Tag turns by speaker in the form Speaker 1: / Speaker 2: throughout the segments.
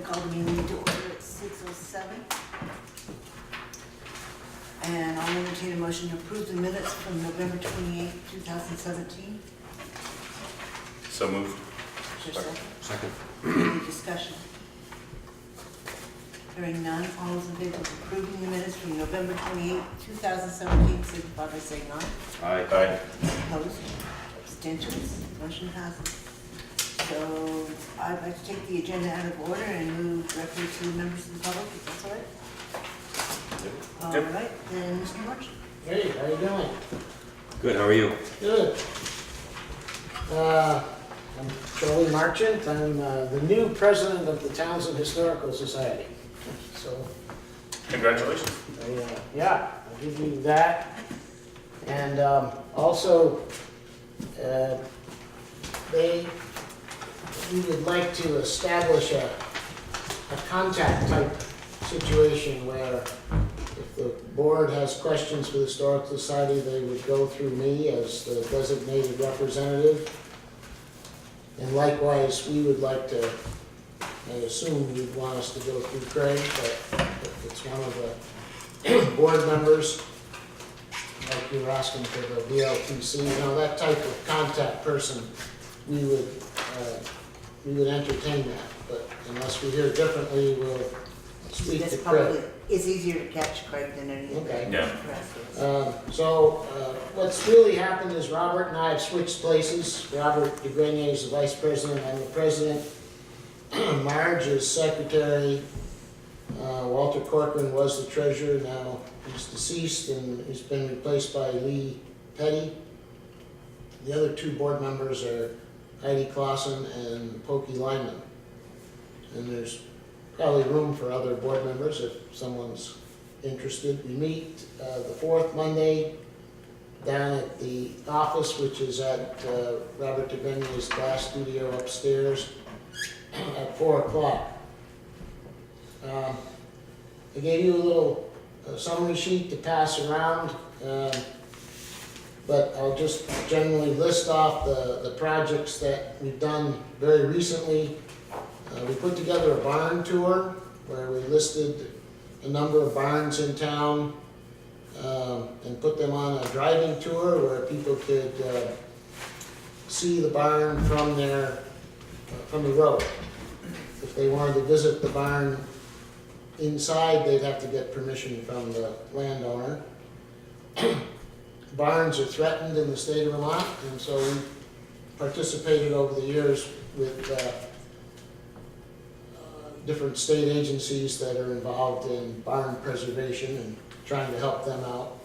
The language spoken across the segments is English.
Speaker 1: call the meeting to order at 6:07. And I'll entertain a motion to approve the minutes from November 28, 2017.
Speaker 2: So moved.
Speaker 1: Is there a second?
Speaker 3: Second.
Speaker 1: Any discussion? Hearing none, all those in favor of approving the minutes from November 28, 2017, signify by saying aye.
Speaker 2: Aye. Aye.
Speaker 1: Opposed? Abstentions? Motion passes. So I'd like to take the agenda out of order and move directly to members of the public, if that's all right? All
Speaker 2: Yep.
Speaker 1: right, then Mr. Marchant.
Speaker 4: Hey, how you doing?
Speaker 3: Good, how are you?
Speaker 4: Good. I'm Charlie Marchant. I'm the new president of the Townshend Historical Society. So,
Speaker 2: Congratulations.
Speaker 4: yeah, I'll give you that. And also, we would like to establish a contact type situation where if the board has questions for the Historical Society, they would go through me as the designated representative. And likewise, we would like to, I assume you'd want us to go through Craig, but if it's one of the board members, like you were asking for the VLTC, that type of contact person, we would entertain that. But unless we hear differently, we'll speak
Speaker 1: That's
Speaker 4: to
Speaker 1: probably,
Speaker 4: Craig.
Speaker 1: it's easier to catch Craig than any of
Speaker 4: Okay.
Speaker 1: the
Speaker 2: Yeah.
Speaker 1: rest.
Speaker 4: So what's really happened is Robert and I have switched places. Robert DeGrenier is the vice president, I'm the president. Marge is secretary. Walter Corcoran was the treasurer, now he's deceased and he's been replaced by Lee Petty. The other two board members are Heidi Clausen and Pokey Lyman. And there's probably room for other board members if someone's interested. We meet the fourth Monday down at the office, which is at Robert DeGrenier's glass studio upstairs at 4 o'clock. I gave you a little summary sheet to pass around, but I'll just generally list off the projects that we've done very recently. We put together a barn tour where we listed a number of barns in town and put them on a driving tour where people could see the barn from the road. If they wanted to visit the barn inside, they'd have to get permission from the landowner. Barns are threatened in the state of Vermont, and so we participated over the years with different state agencies that are involved in barn preservation and trying to help them out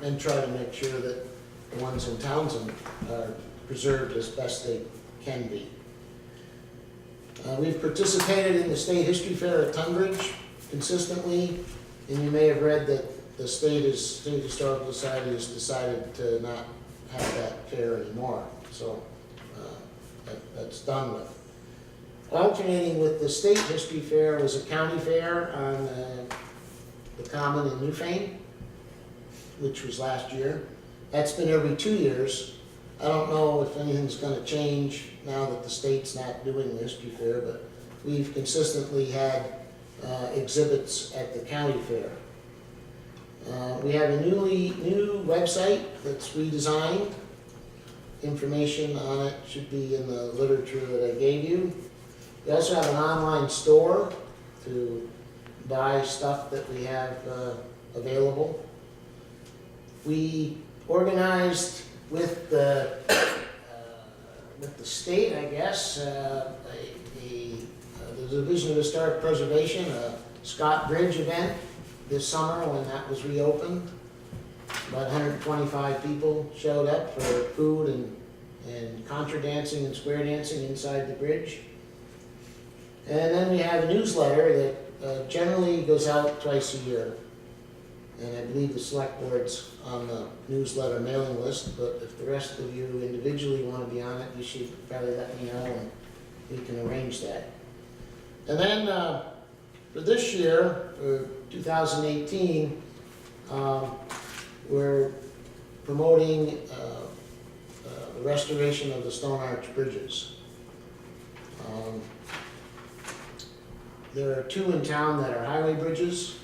Speaker 4: and try to make sure that the ones in Townshend are preserved as best they can be. We've participated in the State History Fair at Tunbridge consistently, and you may have read that the State Historical Society has decided to not have that fair anymore, so that's done with. Alternating with the State History Fair was a county fair on the Common in Newfane, which was last year. That's been every 2 years. I don't know if anything's going to change now that the state's not doing the history fair, but we've consistently had exhibits at the county fair. We have a new website that's redesigned. Information on it should be in the literature that I gave you. We also have an online store to buy stuff that we have available. We organized with the state, I guess, the Division of Historic Preservation, a Scott Bridge event this summer when that was reopened. About 125 people showed up for food and contra dancing and square dancing inside the bridge. And then we have a newsletter that generally goes out twice a year. And I believe the select board's on the newsletter mailing list, but if the rest of you individually want to be on it, you should probably let me know and we can arrange that. And then for this year, for 2018, we're promoting the restoration of the Stone Arch Bridges. There are 2 in town that are highway bridges,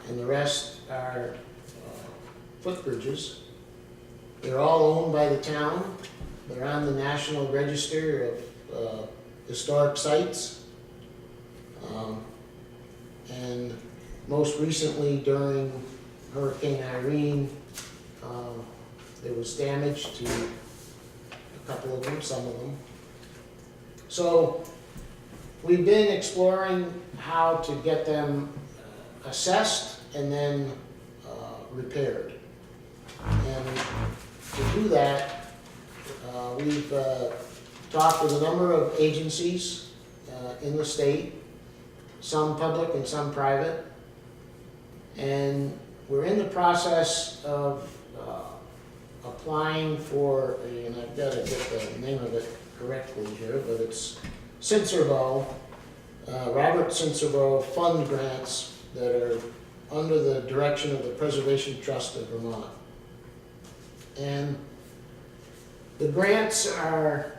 Speaker 4: and the rest are footbridges. They're all owned by the town. They're on the National Register of Historic Sites. And most recently, during Hurricane Irene, there was damage to a couple of them, some of them. So we've been exploring how to get them assessed and then repaired. And to do that, we've talked with a number of agencies in the state, some public and some private. And we're in the process of applying for, and I've got to get the name of it correctly here, but it's Cincerbo, Robert Cincerbo fund grants that are under the direction of the Preservation Trust of Vermont. And the grants are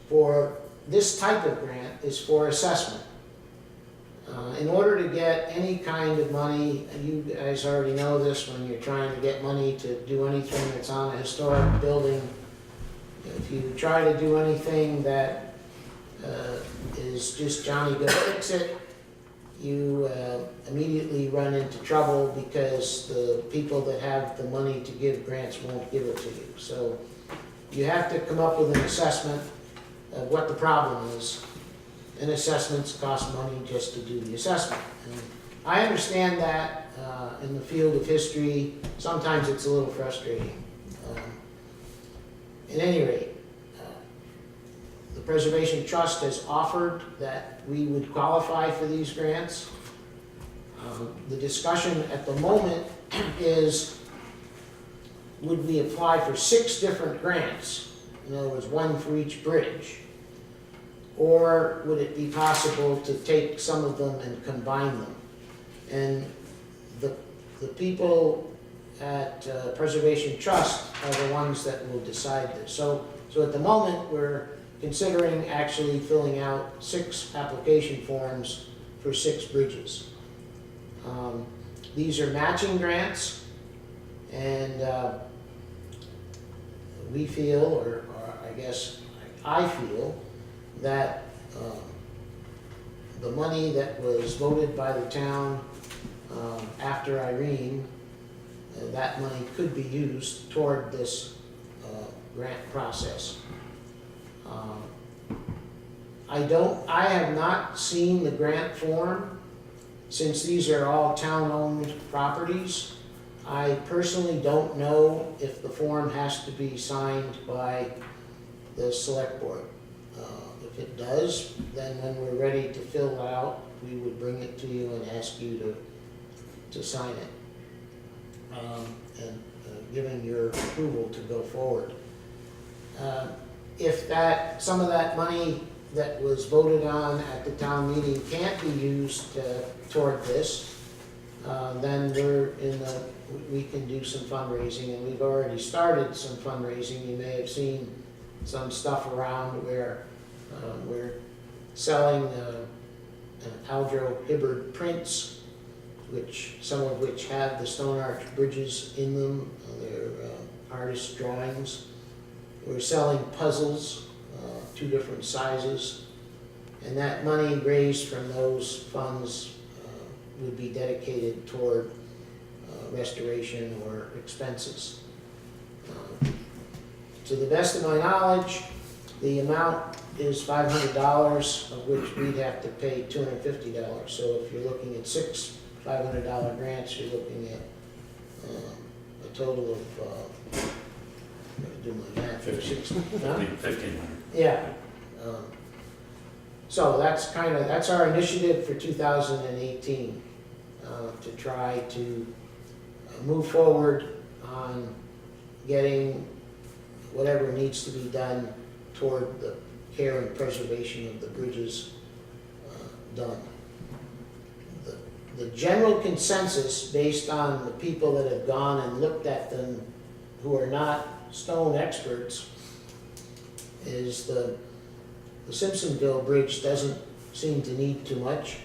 Speaker 4: for this type of grant is for assessment. In order to get any kind of money, and you guys already know this, when you're trying to get money to do anything that's on a historic building, if you try to do anything that is just Johnny go fix it, you immediately run into trouble because the people that have the money to give grants won't give it to you. So you have to come up with an assessment of what the problem is. And assessments cost money just to do the assessment. And I understand that in the field of history, sometimes it's a little frustrating. At any rate, the Preservation Trust has offered that we would qualify for these grants. The discussion at the moment is, would we apply for 6 different grants? In other words, 1 for each bridge. Or would it be possible to take some of them and combine them? And the people at Preservation Trust are the ones that will decide this. So at the moment, we're considering actually filling out 6 application forms for 6 bridges. These are matching grants, and we feel, or I guess I feel, that the money that was voted by the town after Irene, that money could be used toward this grant process. I have not seen the grant form, since these are all town-owned properties. I personally don't know if the form has to be signed by the select board. If it does, then when we're ready to fill it out, we would bring it to you and ask you to sign it, and giving your approval to go forward. If some of that money that was voted on at the town meeting can't be used toward this, then we can do some fundraising, and we've already started some fundraising. You may have seen some stuff around where we're selling Aldro Hibbard prints, some of which have the stone arch bridges in them. They're artist drawings. We're selling puzzles, 2 different sizes, and that money raised from those funds would be dedicated toward restoration or expenses. To the best of my knowledge, the amount is $500, of which we'd have to pay $250. So if you're looking at 6 $500 grants, you're looking at a total of, I'm gonna do my math,
Speaker 3: 1,500.
Speaker 4: yeah. So that's our initiative for 2018, to try to move forward on getting whatever needs to be done toward the care and preservation of the bridges done. The general consensus, based on the people that have gone and looked at them who are not stone experts, is the Simpsonville Bridge doesn't seem to need too much.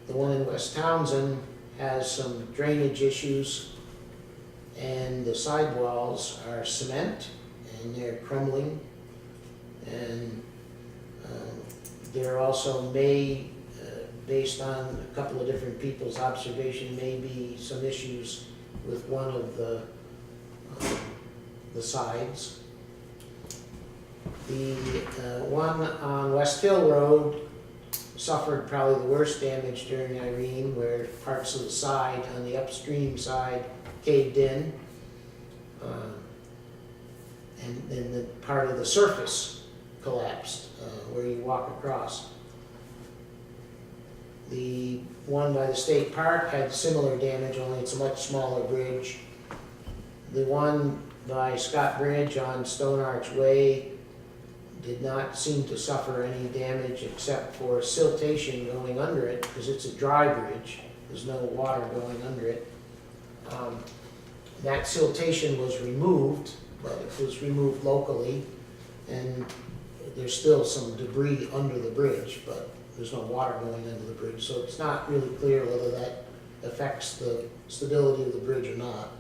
Speaker 4: The one in West Townsend has some drainage issues, and the sidewalls are cement, and they're crumbling. And there also may, based on a couple of different people's observation, may be some issues with one of the sides. The one on West Hill Road suffered probably the worst damage during Irene, where parts of the side on the upstream side caved in. And then the part of the surface collapsed where you walk across. The one by the state park had similar damage, only it's a much smaller bridge. The one by Scott Bridge on Stone Arch Way did not seem to suffer any damage except for siltation going under it, because it's a dry bridge. There's no water going under it. That siltation was removed, but it was removed locally, and there's still some debris under the bridge, but there's no water going under the bridge, so it's not really clear whether that affects the stability of the bridge or not.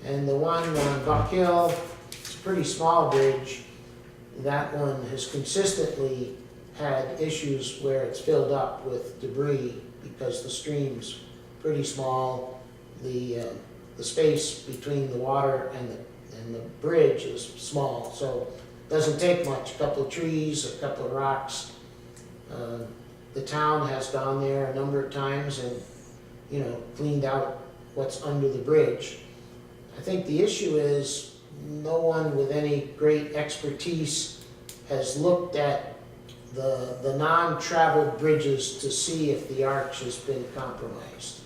Speaker 4: And the one on Buck Hill, it's a pretty small bridge. That one has consistently had issues where it's filled up with debris because the stream's pretty small. The space between the water and the bridge is small, so it doesn't take much. A couple of trees, a couple of rocks. The town has gone there a number of times and, cleaned out what's under the bridge. I think the issue is no one with any great expertise has looked at the non-traveled bridges to see if the arch has been compromised.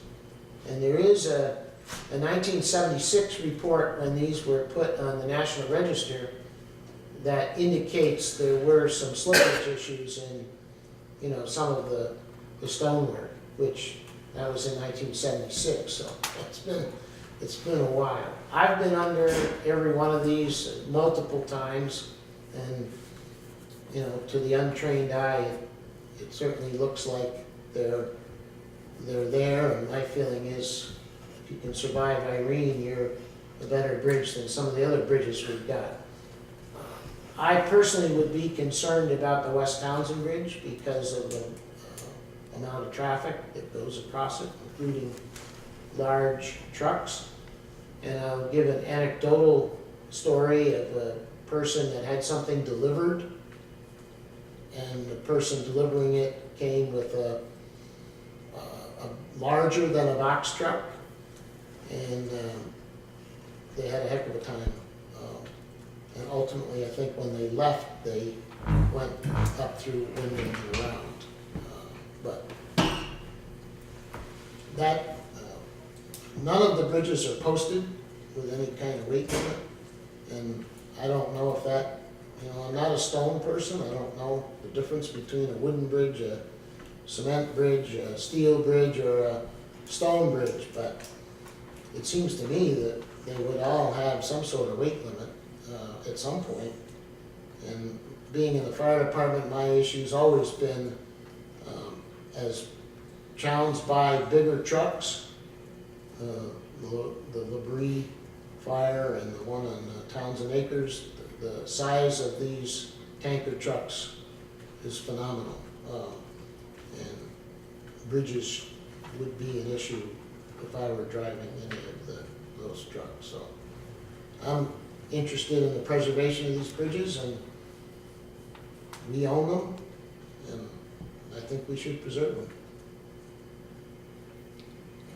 Speaker 4: And there is a 1976 report when these were put on the National Register that indicates there were some slippage issues in, some of the stonework, which that was in 1976, so it's been a while. I've been under every one of these multiple times, and to the untrained eye, it certainly looks like they're there. And my feeling is, if you can survive Irene, you're a better bridge than some of the other bridges we've got. I personally would be concerned about the West Townsend Bridge because of the amount of traffic that goes across it, including large trucks. And I'll give an anecdotal story of a person that had something delivered, and the person delivering it came with a larger than a box truck, and they had a heck of a time. And ultimately, I think when they left, they went up through windows and around. But that, none of the bridges are posted with any kind of weight limit, and I don't know if that, I'm not a stone person. I don't know the difference between a wooden bridge, a cement bridge, a steel bridge, or a stone bridge, but it seems to me that they would all have some sort of weight limit at some point. And being in the fire department, my issue's always been as challenged by bigger trucks, the Labrie fire and the one on Townsend Acres. The size of these tanker trucks is phenomenal, and bridges would be an issue if I were driving any of those trucks. So I'm interested in the preservation of these bridges, and we own them, and I think we should preserve them.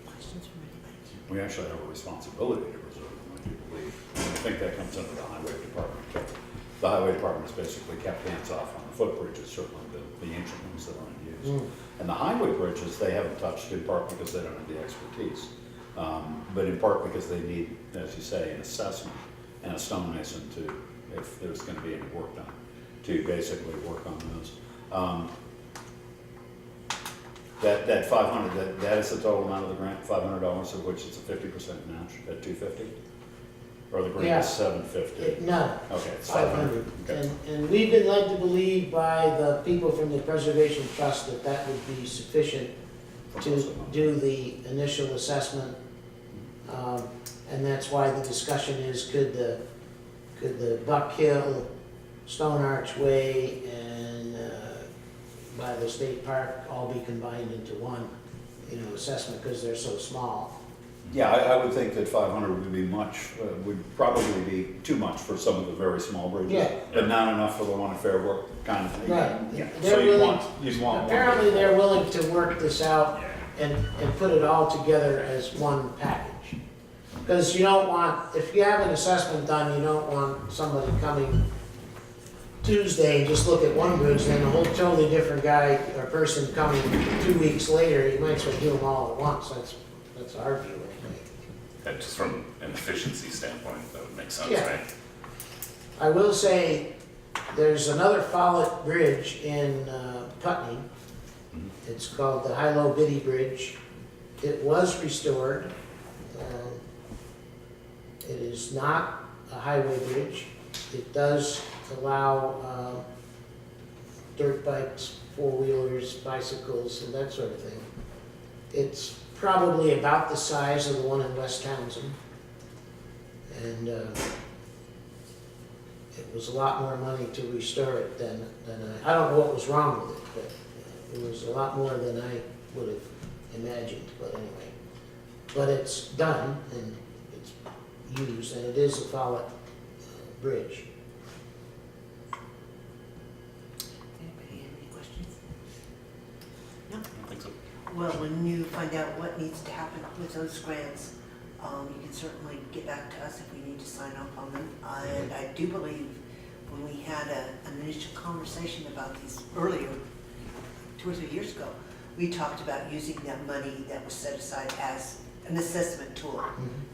Speaker 1: Questions from anybody?
Speaker 3: We actually have a responsibility to preserve them, I do believe. I think that comes under the highway department. The highway department has basically kept hands off on the footbridges, certainly the ancient ones that aren't used. And the highway bridges, they haven't touched in part because they don't have the expertise, but in part because they need, as you say, an assessment and a stonemason to, if there's going to be any work done, to basically work on those. That 500, that is the total amount of the grant, $500, of which it's a 50% match at $250. Or the grant
Speaker 4: Yeah.
Speaker 3: is 750?
Speaker 4: No,
Speaker 3: Okay, it's
Speaker 4: 500.
Speaker 3: 500. Okay.
Speaker 4: And we've been led to believe by the people from the Preservation Trust that that would be sufficient to do the initial assessment. And that's why the discussion is, could the Buck Hill, Stone Archway, and by the state park all be combined into one, assessment, because they're so small.
Speaker 3: Yeah, I would think that 500 would be would probably be too much for some of the very small bridges.
Speaker 4: Yeah.
Speaker 3: But not enough for the one at Fair Brook kind of thing.
Speaker 4: Right.
Speaker 3: Yeah.
Speaker 4: They're
Speaker 3: So
Speaker 4: willing-
Speaker 3: you'd want one.
Speaker 4: Apparently, they're willing to work this out and put it all together as one package. Because you don't want, if you have an assessment done, you don't want somebody coming Tuesday and just look at one bridge, then a whole totally different guy or person coming 2 weeks later. You might as well do them all at once. That's our view anyway.
Speaker 2: Just from an efficiency standpoint, that would make sense,
Speaker 4: Yeah.
Speaker 2: right?
Speaker 4: I will say, there's another Follett Bridge in Putney. It's called the High-Low Biddy Bridge. It was restored. It is not a highway bridge. It does allow dirt bikes, four-wheelers, bicycles, and that sort of thing. It's probably about the size of the one in West Townsend. And it was a lot more money to restore it than I don't know what was wrong with it, but it was a lot more than I would have imagined, but anyway. But it's done, and it's used, and it is a Follett bridge.
Speaker 1: Anybody have any questions?
Speaker 2: I don't think so.
Speaker 1: Well, when you find out what needs to happen with those grants, you can certainly get back to us if we need to sign up on them. And I do believe when we had an initial conversation about these earlier, 2 or 3 years ago, we talked about using that money that was set aside as an assessment tool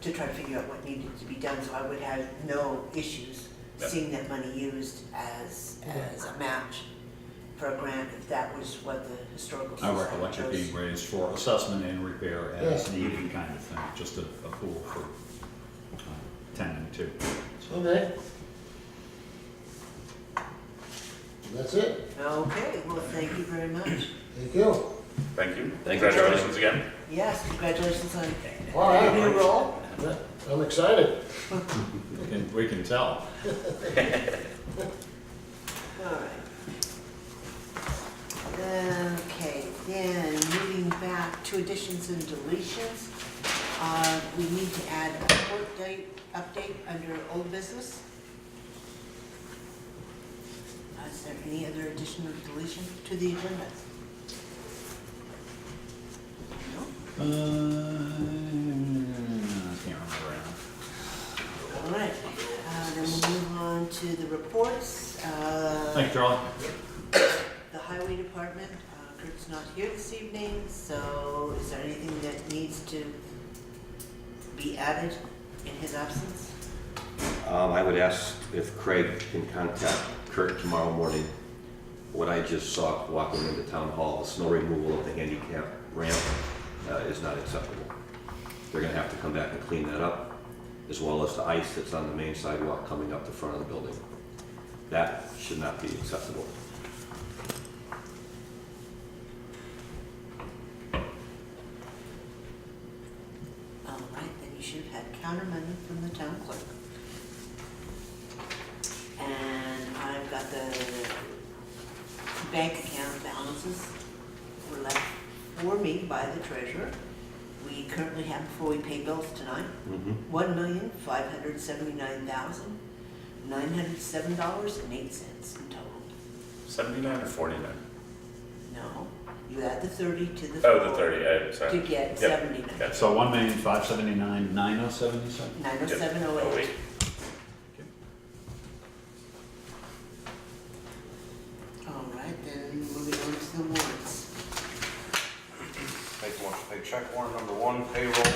Speaker 1: to try to figure out what needed to be done. So I would have no issues
Speaker 2: Yep.
Speaker 1: seeing that money used as a match for a grant, if that was what the historical
Speaker 3: I
Speaker 1: society
Speaker 3: recollect it
Speaker 1: chose.
Speaker 3: being raised for assessment and repair as
Speaker 4: Yeah.
Speaker 3: needed kind of thing, just a pool for tending to.
Speaker 4: Okay. That's it.
Speaker 1: Okay, well, thank you very much.
Speaker 4: Thank you.
Speaker 2: Thank you.
Speaker 1: Thank you,
Speaker 2: Congratulations again.
Speaker 1: Yes, congratulations on
Speaker 4: All right.
Speaker 1: your new role.
Speaker 4: I'm excited.
Speaker 3: We can tell.
Speaker 1: All right. Okay, then moving back to additions and deletions, we need to add a court date update under old business. Is there any other addition or deletion to the agenda? No?
Speaker 3: I can't remember now.
Speaker 1: All right, then we'll move on to the reports.
Speaker 3: Thanks, Charlie.
Speaker 1: The highway department, Kurt's not here this evening, so is there anything that needs to be added in his absence?
Speaker 5: I would ask if Craig can contact Kurt tomorrow morning. What I just saw walking into town hall, the snow removal of the handicap ramp is not acceptable. They're gonna have to come back and clean that up, as well as the ice that's on the main sidewalk coming up the front of the building. That should not be acceptable.
Speaker 1: All right, then you should have had counter money from the town clerk. And I've got the bank account balances were left for me by the treasurer. We currently have, before we pay bills tonight, $1,579,907.08 in total.
Speaker 2: 79 or 49?
Speaker 1: No, you add the 30 to the.
Speaker 2: Oh, the 30, sorry.
Speaker 1: To get
Speaker 2: Yep.
Speaker 1: 79.
Speaker 2: Yep.
Speaker 3: So 1,579,907, you said?
Speaker 1: 90708. All right, then moving on to the warrants.
Speaker 6: Make a motion to pay check warrant number 1 payroll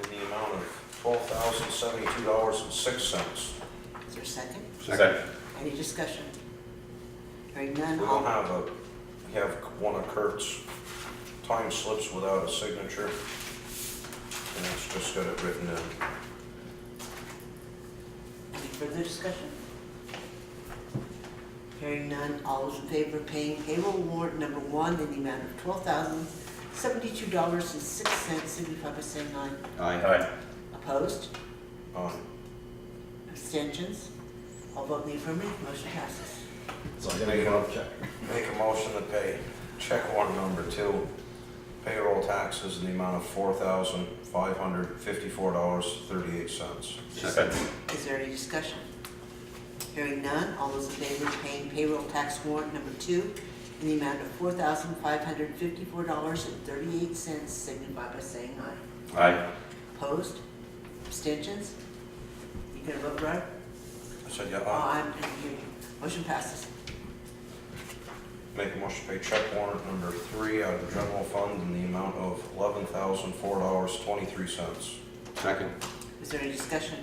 Speaker 6: in the amount of $12,072.06.
Speaker 1: Is there a second?
Speaker 2: Second.
Speaker 1: Any discussion? Hearing none,
Speaker 6: We
Speaker 1: all,
Speaker 6: don't we have one of Kurt's time slips without a signature. And it's just got it written in.
Speaker 1: further discussion? Hearing none, all those in favor of paying payroll warrant number 1 in the amount of $12,072.06, signify by saying aye.
Speaker 2: Aye.
Speaker 1: Opposed?
Speaker 6: Aye.
Speaker 1: Abstentions? All vote in the affirmative, motion passes.
Speaker 3: So I gotta get it up check.
Speaker 6: Make a motion to pay check warrant number 2, payroll taxes in the amount of $4,554.38.
Speaker 2: Second.
Speaker 1: Is there any discussion? Hearing none, all those in favor of paying payroll tax warrant number 2 in the amount of $4,554.38, signify by saying aye.
Speaker 2: Aye.
Speaker 1: Opposed? Abstentions? You gonna vote right?
Speaker 6: I said, yeah,
Speaker 1: Oh,
Speaker 6: aye.
Speaker 1: I didn't hear you. Motion passes.
Speaker 6: Make a motion to pay check warrant number 3 out of the general fund in the amount of $11,004.23.
Speaker 5: Second.
Speaker 1: Is there any discussion?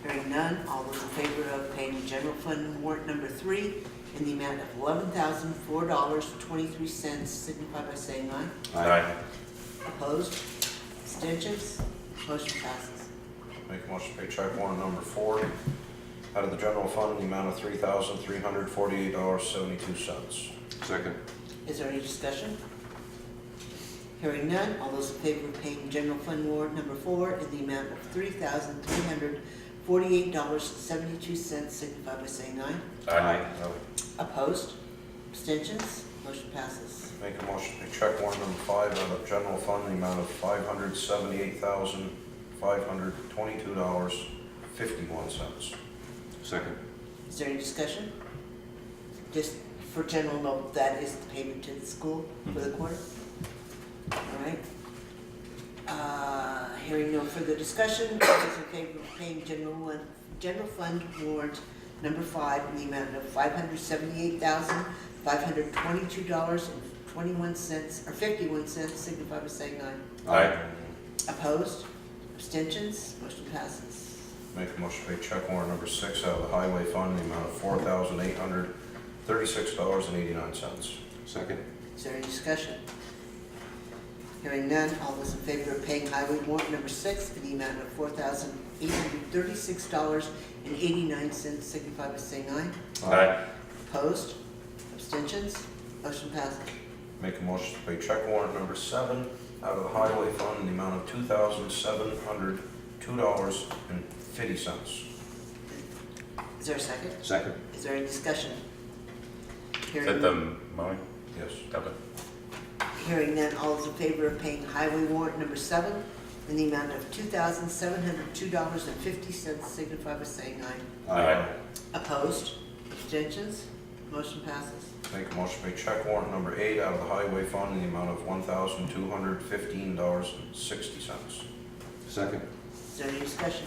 Speaker 1: Hearing none, all those in favor of paying general fund warrant number 3 in the amount of $11,004.23, signify by saying aye.
Speaker 2: Aye.
Speaker 1: Opposed? Abstentions? Motion passes.
Speaker 6: Make a motion to pay check warrant number 4 out of the general fund in the amount of $3,348.72.
Speaker 5: Second.
Speaker 1: Is there any discussion? Hearing none, all those in favor of paying general fund warrant number 4 in the amount of $3,348.72, signify by saying aye.
Speaker 2: Aye.
Speaker 1: Opposed? Abstentions? Motion passes.
Speaker 6: Make a motion to pay check warrant number 5 out of general fund in the amount of $578,522.51.
Speaker 5: Second.
Speaker 1: Is there any discussion? Just for general note, that is the payment to the school for the quarter. All right. Hearing no further discussion, all those in favor of paying general fund warrant number 5 in the amount of $578,522.21 or 51 cents, signify by saying aye.
Speaker 2: Aye.
Speaker 1: Opposed? Abstentions? Motion passes.
Speaker 6: Make a motion to pay check warrant number 6 out of the highway fund in the amount of $4,836.89.
Speaker 5: Second.
Speaker 1: Is there any discussion? Hearing none, all those in favor of paying highway warrant number 6 in the amount of $4,836.89, signify by saying aye.
Speaker 2: Aye.
Speaker 6: Opposed?
Speaker 1: Opposed? Abstentions? Motion passes.
Speaker 6: Make a motion to pay check warrant number 7 out of the highway fund in the amount of $2,702.50.
Speaker 1: Is there a second?
Speaker 5: Second.
Speaker 1: Is there any discussion?
Speaker 2: Is
Speaker 1: Hearing
Speaker 2: that the mowing?
Speaker 6: Yes.
Speaker 2: Okay.
Speaker 1: Hearing none, all those in favor of paying highway warrant number 7 in the amount of $2,702.50, signify by saying aye.
Speaker 2: Aye.
Speaker 1: Opposed? Abstentions? Motion passes.
Speaker 6: Make a motion to pay check warrant number 8 out of the highway fund in the amount of $1,215.60.
Speaker 5: Second.
Speaker 1: Is there any discussion?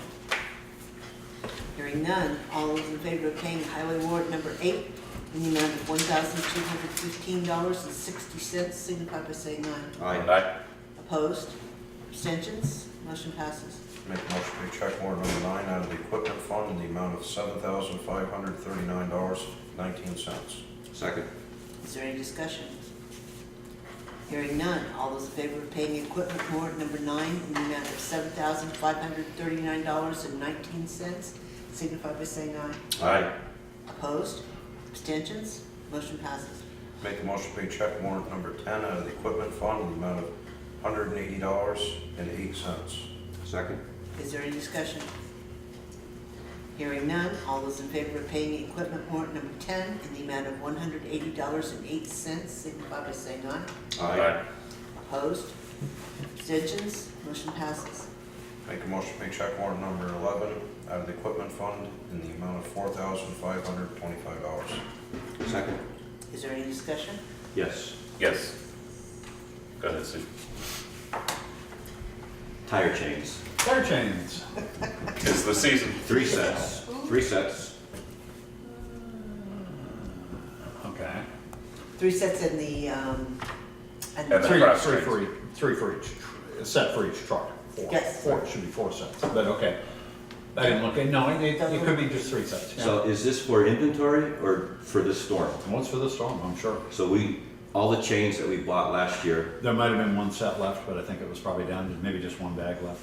Speaker 1: Hearing none, all those in favor of paying highway warrant number 8 in the amount of $1,215.60, signify by saying aye.
Speaker 5: Aye.
Speaker 2: Aye.
Speaker 1: Opposed? Abstentions? Motion passes.
Speaker 6: Make a motion to pay check warrant number 9 out of the equipment fund in the amount of $7,539.19.
Speaker 5: Second.
Speaker 1: Is there any discussion? Hearing none, all those in favor of paying equipment warrant number 9 in the amount of $7,539.19, signify by saying aye.
Speaker 2: Aye.
Speaker 1: Opposed? Abstentions? Motion passes.
Speaker 6: Make a motion to pay check warrant number 10 out of the equipment fund in the amount of $180.08.
Speaker 5: Second.
Speaker 1: Is there any discussion? Hearing none, all those in favor of paying equipment warrant number 10 in the amount of $180.08, signify by saying aye.
Speaker 2: Aye.
Speaker 1: Opposed? Abstentions? Motion passes.
Speaker 6: Make a motion to pay check warrant number 11 out of the equipment fund in the amount of $4,525.
Speaker 5: Second.
Speaker 1: Is there any discussion?
Speaker 5: Yes.
Speaker 2: Yes. Go ahead, Sue.
Speaker 5: Tire chains.
Speaker 3: Tire chains.
Speaker 2: It's the season.
Speaker 5: 3 sets. 3 sets.
Speaker 3: Okay.
Speaker 1: 3 sets in the,
Speaker 2: And
Speaker 1: and
Speaker 2: the
Speaker 3: Three
Speaker 2: cross
Speaker 3: for
Speaker 2: trains.
Speaker 3: three for each, a set for each truck.
Speaker 1: Yes.
Speaker 3: Four, it should be 4 sets, but okay. I didn't look, no, it could be just 3 sets. Yeah.
Speaker 5: So is this for inventory or for this storm?
Speaker 3: What's for the storm, I'm sure.
Speaker 5: So all the chains that we bought last year,
Speaker 3: There might have been 1 set left, but I think it was probably down to maybe just 1 bag left.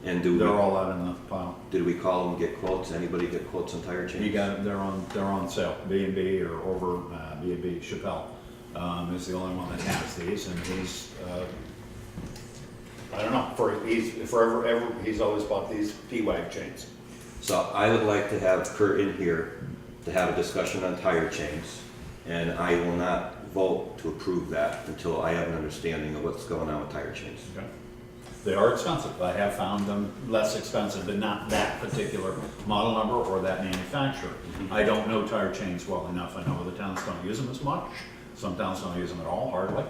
Speaker 5: And
Speaker 3: They're all out in the file.
Speaker 5: did we call them and get quotes? Anybody get quotes on tire change?
Speaker 3: You got, they're on sale. B&B or over, B&B Chappelle, is the only one that has these, and he's, I don't know, he's always bought these P-Wag chains.
Speaker 5: So I would like to have Kurt in here to have a discussion on tire chains, and I will not vote to approve that until I have an understanding of what's going on with tire chains.
Speaker 3: Okay. They are expensive. I have found them less expensive, but not that particular model number or that manufacturer. I don't know tire chains well enough. I know other towns don't use them as much. Some towns don't use them at all, hardly.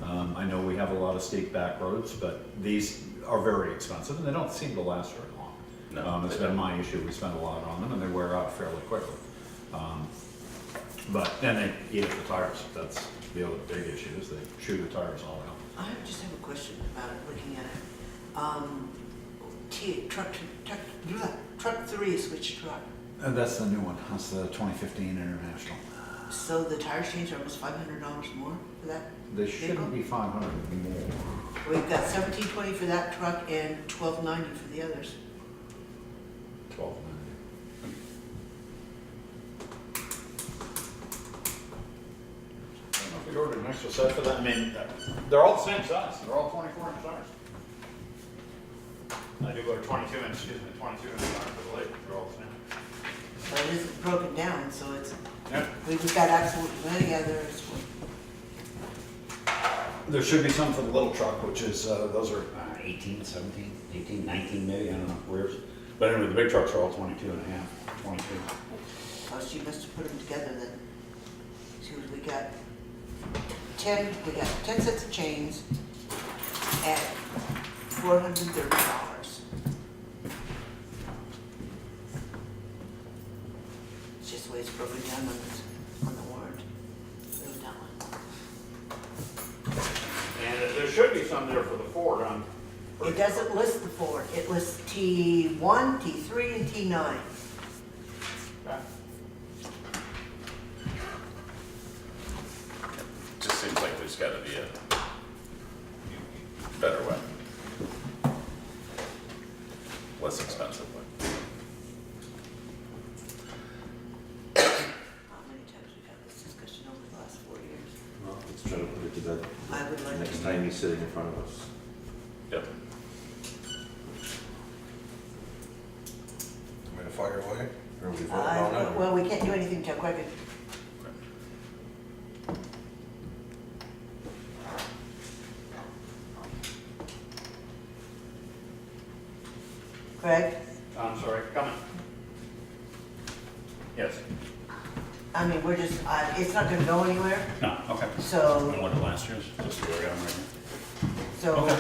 Speaker 3: I know we have a lot of steep back roads, but these are very expensive and they don't seem to last very long.
Speaker 2: No,
Speaker 3: It's
Speaker 2: they
Speaker 3: been
Speaker 2: don't.
Speaker 3: my issue. We spend a lot on them and they wear out fairly quickly. And they eat up the tires. That's the other big issue is they chew the tires all out.
Speaker 1: I just have a question about it, looking at it. Truck 3 is which truck?
Speaker 3: And that's the new one. That's the 2015 International.
Speaker 1: So the tire change are almost $500 more for that?
Speaker 3: They shouldn't be 500 more.
Speaker 1: We've got $1,720 for that truck and $1,290 for the others.
Speaker 3: 1290. I don't know if we ordered an extra set for that. I mean, they're all the same size. They're all 24-inch tires. I do go to 22-inch, 22-inch tires for the lake. They're all the same.
Speaker 1: But it isn't broken down, so it's,
Speaker 3: Yeah.
Speaker 1: we've got absolutely many others.
Speaker 3: There should be some for the little truck, which is, those are 18, 17, 18, 19 maybe, I don't know, rears. But anyway, the big trucks are all 22 and a half, 22.
Speaker 1: Oh, she must have put them together then. See what we got. 10 sets of chains at $430. It's just the way it's broken down on the warrant. Really that one.
Speaker 3: And there should be some there for the Ford on.
Speaker 1: It doesn't list the Ford. It lists T1, T3, and T9.
Speaker 3: Okay.
Speaker 2: Just seems like there's gotta be a better way. Less expensive way.
Speaker 1: How many times we've had this discussion over the last 4 years?
Speaker 5: Well, let's try to put it to bed
Speaker 1: I would like
Speaker 5: next
Speaker 1: to.
Speaker 5: time he's sitting in front of us.
Speaker 2: Yep.
Speaker 6: Want me to fire away? Or we vote on it?
Speaker 1: Well, we can't do anything till Craig. Craig,
Speaker 3: I'm sorry, coming. Yes.
Speaker 1: I mean, we're just, it's not gonna go anywhere,
Speaker 3: No, okay.
Speaker 1: so,
Speaker 3: I went to last year's, just so I got them right here.
Speaker 1: so,
Speaker 3: Okay.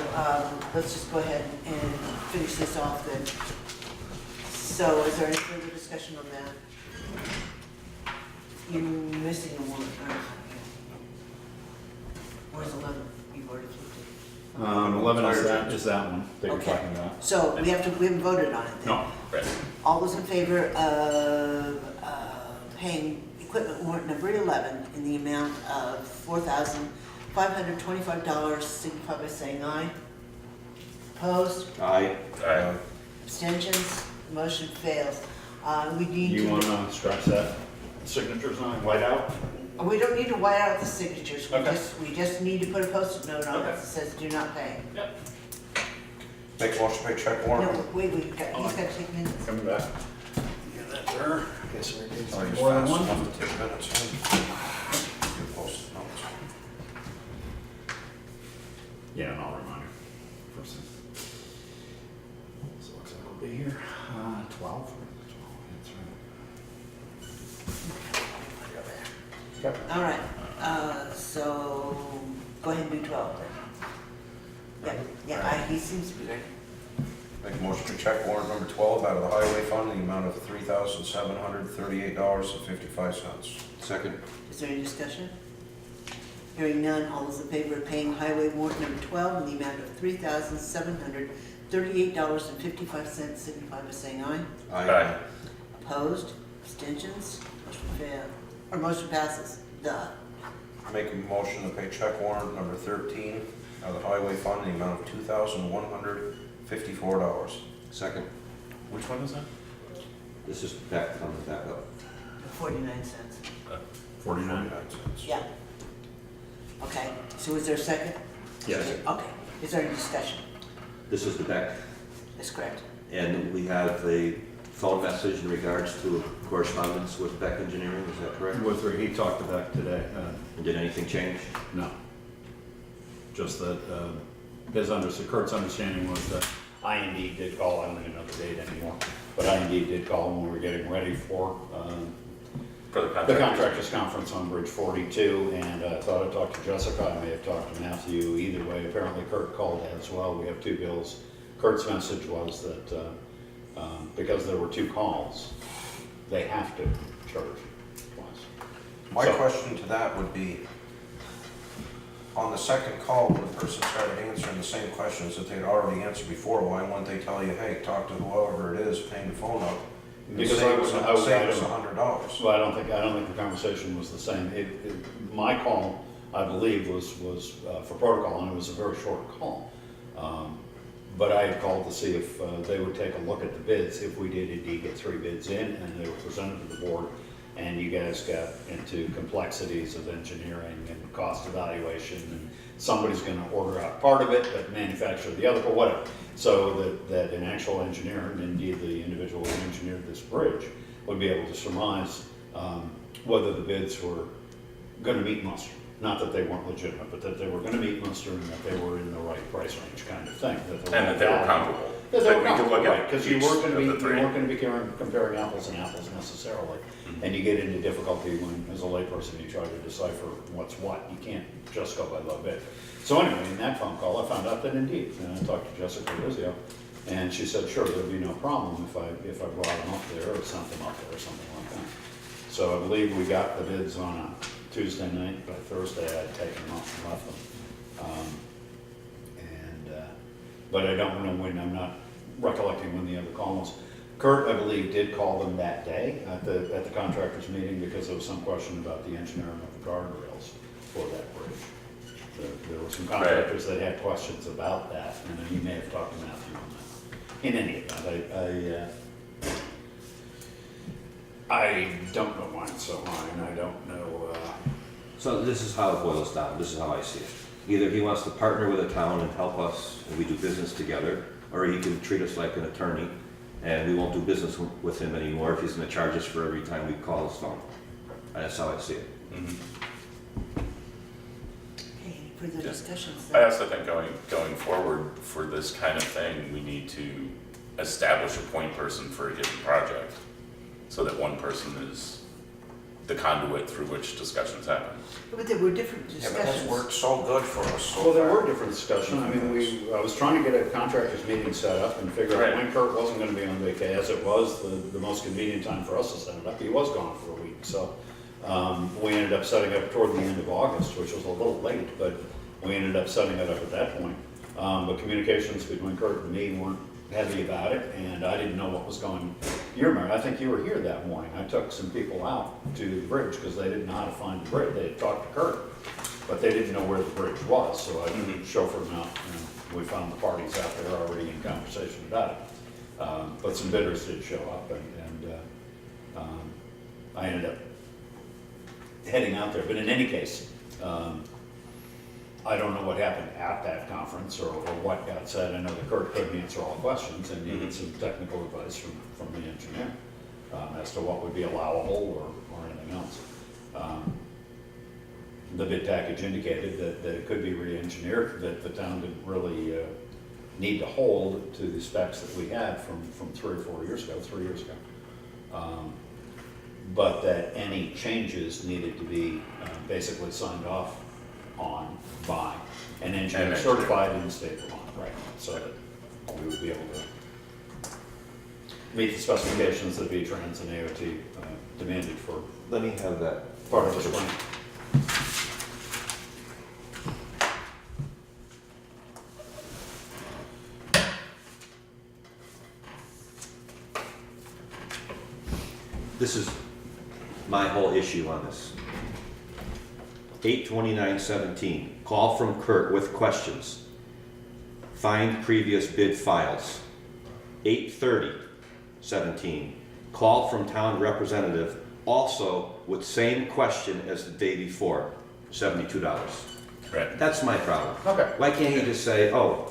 Speaker 1: let's just go ahead and finish this off then. So is there any further discussion on that? You're missing a one, where's 11? You've already flipped it.
Speaker 3: 11 is that one that you're
Speaker 1: Okay.
Speaker 3: talking about.
Speaker 1: So we haven't voted on it then?
Speaker 3: No,
Speaker 2: Right.
Speaker 1: All those in favor of paying equipment warrant number 11 in the amount of $4,525, signify by saying aye. Opposed?
Speaker 5: Aye.
Speaker 2: Aye.
Speaker 1: Abstentions? Motion fails. We need
Speaker 3: You
Speaker 1: to,
Speaker 3: wanna scratch that signatures on, white out?
Speaker 1: we don't need to white out the signatures.
Speaker 3: Okay.
Speaker 1: We just need to put a post-it note on it
Speaker 3: Okay.
Speaker 1: that says do not pay.
Speaker 3: Yep.
Speaker 6: Make a motion to pay check
Speaker 1: No,
Speaker 6: warrant?
Speaker 1: wait, he's got to take minutes.
Speaker 3: Coming back. Get that there. Guess we did
Speaker 6: Oh, you're
Speaker 3: more than
Speaker 6: fast
Speaker 3: one.
Speaker 6: enough to take minutes, huh? You post notes.
Speaker 3: Yeah, and I'll remind you. First thing. So it looks like we'll be here, 12. That's right. Okay.
Speaker 1: All right, so go ahead and do 12 then. Yeah, he seems to be ready.
Speaker 6: Make a motion to check warrant number 12 out of the highway fund, in the amount of $3,738.55.
Speaker 5: Second.
Speaker 1: Is there any discussion? Hearing none, all those in favor of paying highway warrant number 12 in the amount of $3,738.55, signify by saying aye.
Speaker 2: Aye.
Speaker 1: Opposed? Abstentions? Motion failed, or motion passes. Duh.
Speaker 6: Make a motion to pay check warrant number 13 out of the highway fund, in the amount of $2,154.
Speaker 5: Second.
Speaker 2: Which one is that?
Speaker 5: This is back, on the backup.
Speaker 1: 49 cents.
Speaker 3: 49?
Speaker 1: Yeah. Okay, so is there a second?
Speaker 3: Yes.
Speaker 1: Okay, is there any discussion?
Speaker 5: This is the back,
Speaker 1: That's correct.
Speaker 5: and we have a phone message in regards to correspondence with Beck Engineering, is that correct?
Speaker 3: He talked to Beck today.
Speaker 5: And did anything change?
Speaker 3: No. Just that, Kurt's understanding was that IND did call, I don't even know the date anymore, but IND did call when we were getting ready for
Speaker 2: For the
Speaker 3: the
Speaker 2: contract?
Speaker 3: contractors conference on Bridge 42, and I thought I talked to Jessica, I may have talked to Matthew, either way, apparently Kurt called as well, we have 2 bills. Kurt's message was that because there were 2 calls, they have to charge twice.
Speaker 6: My
Speaker 3: So-
Speaker 6: question to that would be, on the second call, when the person started answering the same questions that they'd already answered before, why wouldn't they tell you, hey, talk to whoever it is, hang the phone up? and
Speaker 3: Because
Speaker 6: save
Speaker 3: I
Speaker 6: us
Speaker 3: was-
Speaker 6: save us $100.
Speaker 3: Well, I don't think the conversation was the same. My call, I believe, was for protocol, and it was a very short call. But I had called to see if they would take a look at the bids, if we did indeed get 3 bids in, and they were presented to the board, and you guys got into complexities of engineering and cost evaluation, and somebody's gonna order out part of it, but manufacture the other, or whatever. So that an actual engineer, and indeed the individual who engineered this bridge, would be able to surmise whether the bids were gonna meet muster. Not that they weren't legitimate, but that they were gonna meet muster and that they were in the right price range kind of thing.
Speaker 2: And that they were comparable.
Speaker 3: That they
Speaker 2: That
Speaker 3: were
Speaker 2: we could
Speaker 3: comparable,
Speaker 2: look at
Speaker 3: right, because you
Speaker 2: each
Speaker 3: weren't gonna
Speaker 2: of
Speaker 3: be,
Speaker 2: the
Speaker 3: you
Speaker 2: three.
Speaker 3: weren't gonna be comparing apples and apples necessarily. And you get into difficulty when, as a layperson, you try to decipher what's what. You can't just go by low bid. So anyway, in that phone call, I found out that indeed, and I talked to Jessica Rizio, and she said, sure, there'd be no problem if I brought them up there or sent them up there or something like that. So I believe we got the bids on a Tuesday night. By Thursday, I had taken them up and left them. But I don't know when, I'm not recollecting when the other call was. Kurt, I believe, did call them that day at the contractors meeting because there was some question about the engineering of the guardrails for that bridge. There were some contractors that had questions about that, and you may have talked to Matthew on that. In any event, I don't know why it's so high, and I don't know,
Speaker 5: So this is how it boils down, this is how I see it. Either he wants to partner with a town and help us, and we do business together, or he can treat us like an attorney, and we won't do business with him anymore if he's gonna charge us for every time we call his phone. That's how I see it.
Speaker 2: Mhm.
Speaker 1: Okay, any further
Speaker 2: Yeah.
Speaker 1: discussions?
Speaker 2: I also think going forward for this kind of thing, we need to establish a point person for a given project, so that one person is the conduit through which discussions happen.
Speaker 1: But there were different
Speaker 6: Yeah, but that's
Speaker 1: discussions.
Speaker 6: worked so good for us so
Speaker 3: well, there
Speaker 6: far.
Speaker 3: were different discussions. I mean, I was trying to get a contractors meeting set up and figure out
Speaker 2: Right.
Speaker 3: when Kurt wasn't gonna be on vacation, as it was the most convenient time for us to set it up. He was gone for a week, so, we ended up setting up toward the end of August, which was a little late, but we ended up setting it up at that point. But communications between Kurt and me weren't heavy about it, and I didn't know what was going. You remember, I think you were here that morning. I took some people out to the bridge because they didn't know how to find the bridge. They had talked to Kurt, but they didn't know where the bridge was, so I chauffeured them out, and we found the parties out there already in conversation about it. But some bidders did show up, and I ended up heading out there. But in any case, I don't know what happened at that conference or what got said. I know that Kurt couldn't answer all questions and needed some technical advice from the engineer as to what would be allowable or anything else. The bid package indicated that it could be re-engineered, that the town didn't really need to hold to the specs that we had from 3 or 4 years ago, 3 years ago. But that any changes needed to be basically signed off on by an engineer certified in the state of Vermont, right? So that we would be able to meet the specifications that V-Trans and AOT demanded for
Speaker 5: Let me have that.
Speaker 3: part of this plan.
Speaker 5: This is my whole issue on this. 8/29/17, call from Kurt with questions. Find previous bid files. 8/30/17, call from town representative, also with same question as the day before, $72.
Speaker 2: Right.
Speaker 5: That's my problem.
Speaker 3: Okay.
Speaker 5: Why can't he just say, oh,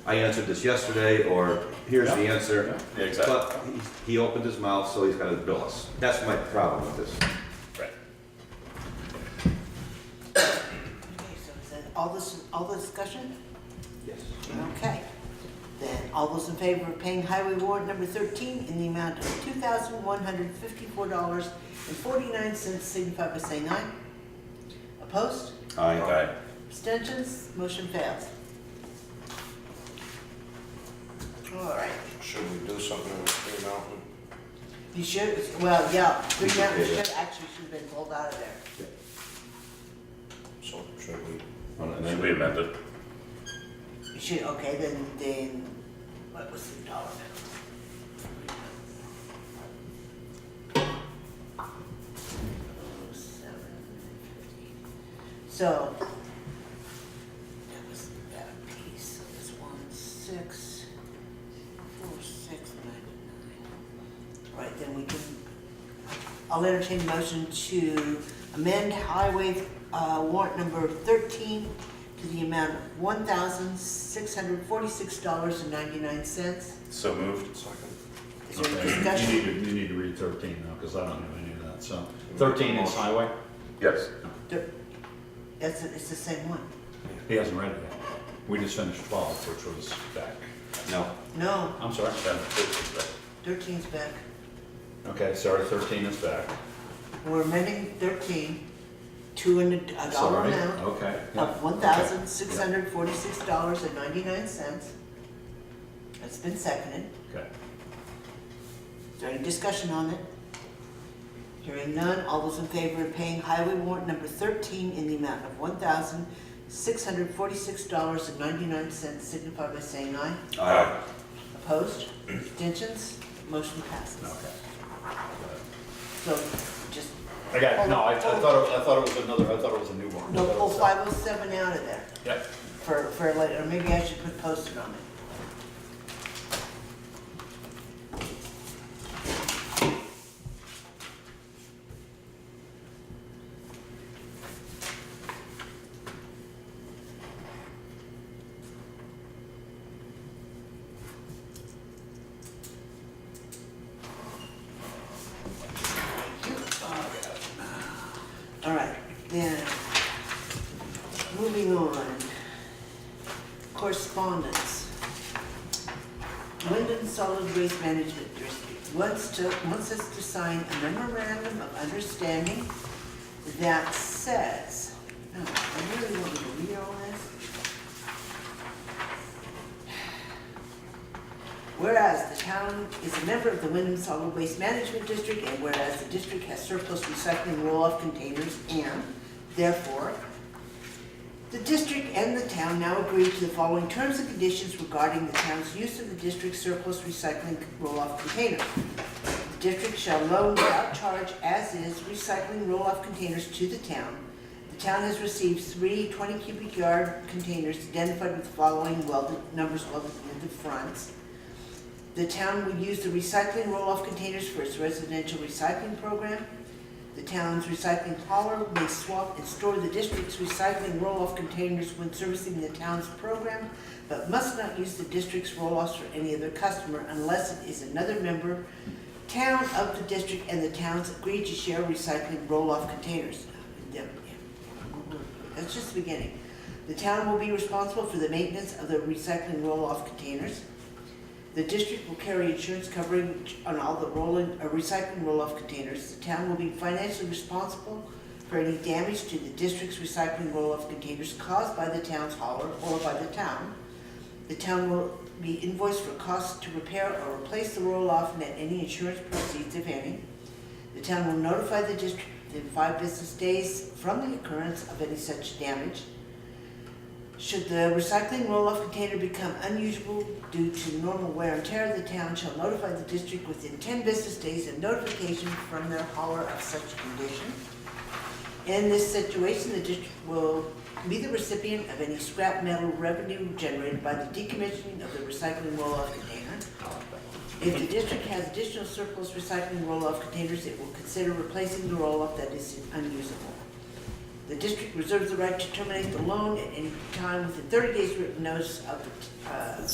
Speaker 5: I answered this yesterday, or here's the answer?
Speaker 2: Yeah, exactly.
Speaker 5: But he opened his mouth, so he's got to bill us. That's my problem with this.
Speaker 2: Right.
Speaker 1: Okay, so is that all the discussion?
Speaker 5: Yes.
Speaker 1: Okay. Then, all those in favor of paying highway warrant number 13 in the amount of $2,154.49 signify by saying aye. Opposed?
Speaker 2: Aye.
Speaker 1: Abstentions? Motion fails. All right.
Speaker 6: Should we do something in Green Mountain?
Speaker 1: You should, well, yeah, Green
Speaker 5: should
Speaker 1: Mountain
Speaker 5: pay that.
Speaker 1: actually should have been pulled out of there.
Speaker 6: So should we?
Speaker 2: Should we amend it?
Speaker 1: You should, okay, then, what was the dollar amount? So, that was that piece, so it's 1,646.99. Right, then we can, I'll entertain a motion to amend highway warrant number 13 to the amount of $1,646.99.
Speaker 2: So moved.
Speaker 6: Second.
Speaker 1: Is there any
Speaker 3: Okay,
Speaker 1: discussion?
Speaker 3: You need to read 13 now, because I don't have any of that, so. 13 is highway?
Speaker 2: Yes.
Speaker 1: It's the same one.
Speaker 3: He hasn't read it yet. We just finished 12, which was back.
Speaker 5: No.
Speaker 1: No,
Speaker 3: I'm sorry.
Speaker 1: 13's back.
Speaker 3: Okay, sorry, 13 is back.
Speaker 1: We're amending 13 to a dollar
Speaker 3: Sorry.
Speaker 1: amount
Speaker 3: Okay. yeah,
Speaker 1: of $1,646.99. It's been seconded.
Speaker 3: Okay.
Speaker 1: Is there any discussion on it? Hearing none, all those in favor of paying highway warrant number 13 in the amount of $1,646.99 signify by saying aye.
Speaker 2: Aye.
Speaker 1: Opposed? Abstentions? Motion passes.
Speaker 3: Okay.
Speaker 1: So, just,
Speaker 3: I got it. No, I thought it was another, I thought it was a new one.
Speaker 1: no, pull 507 out of there
Speaker 3: Yep.
Speaker 1: for later, or maybe I should put posted on it. All right, then, moving on. Correspondence. Wyndham Solid Waste Management District wants us to sign a memorandum of understanding that says, no, I really want you to read all this. Whereas the town is a member of the Wyndham Solid Waste Management District, and whereas the district has surplus recycling roll-off containers, and therefore, the district and the town now agree to the following terms and conditions regarding the town's use of the district's surplus recycling roll-off containers. The district shall loan without charge as-is recycling roll-off containers to the town. The town has received 3 20 cubic yard containers identified with the following numbers welded into the fronts. The town would use the recycling roll-off containers for its residential recycling program. The town's recycling hauler may swap and store the district's recycling roll-off containers when servicing the town's program, but must not use the district's roll-offs for any other customer unless it is another member town of the district and the towns agree to share recycling roll-off containers. That's just the beginning. The town will be responsible for the maintenance of the recycling roll-off containers. The district will carry insurance coverage on all the recycling roll-off containers. The town will be financially responsible for any damage to the district's recycling roll-off containers caused by the town's hauler or by the town. The town will be invoiced for costs to repair or replace the roll-off net any insurance proceeds, if any. The town will notify the district within 5 business days from the occurrence of any such damage. Should the recycling roll-off container become unusable due to normal wear and tear, the town shall notify the district within 10 business days of notification from their hauler of such condition. In this situation, the district will be the recipient of any scrap metal revenue generated by the decommissioning of the recycling roll-off container. If the district has additional surplus recycling roll-off containers, it will consider replacing the roll-off that is unusable. The district reserves the right to terminate the loan at any time within 30 days written notice of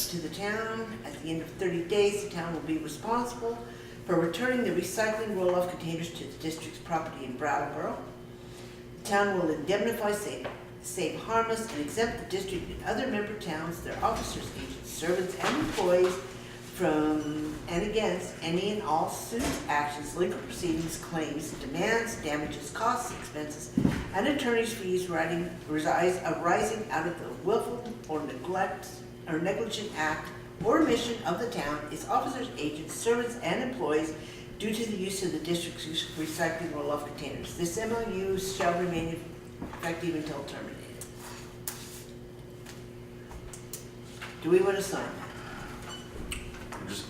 Speaker 1: to the town. At the end of 30 days, the town will be responsible for returning the recycling roll-off containers to the district's property in Brattleboro. The town will indemnify, save harmless, and exempt the district and other member towns, their officers, agents, servants, and employees from and against any and all suits, actions, legal proceedings, claims, demands, damages, costs, expenses, and attorney's fees arising out of the willful or negligent act or omission of the town, its officers, agents, servants, and employees due to the use of the district's recycling roll-off containers. This MOU shall remain effective until terminated. Do we want to sign that?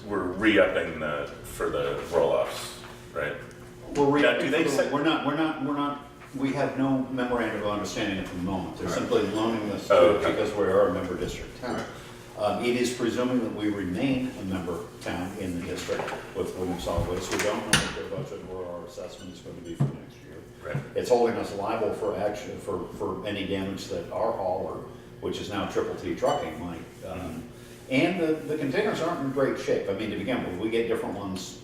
Speaker 2: We're re-upping for the roll-offs, right? Now, do they say-
Speaker 3: We're not, we have no memorandum of understanding at the moment. They're
Speaker 2: Right.
Speaker 3: simply loaning this
Speaker 2: Oh,
Speaker 3: to,
Speaker 2: okay.
Speaker 3: because we are a member district town. It is presuming that we remain a member town in the district with William Solid Waste. We don't know what their budget or our assessment is going to be for next year.
Speaker 2: Right.
Speaker 3: It's holding us liable for action, for any damage that our hauler, which is now Triple T Trucking, might. And the containers aren't in great shape. I mean, to begin with, we get different ones,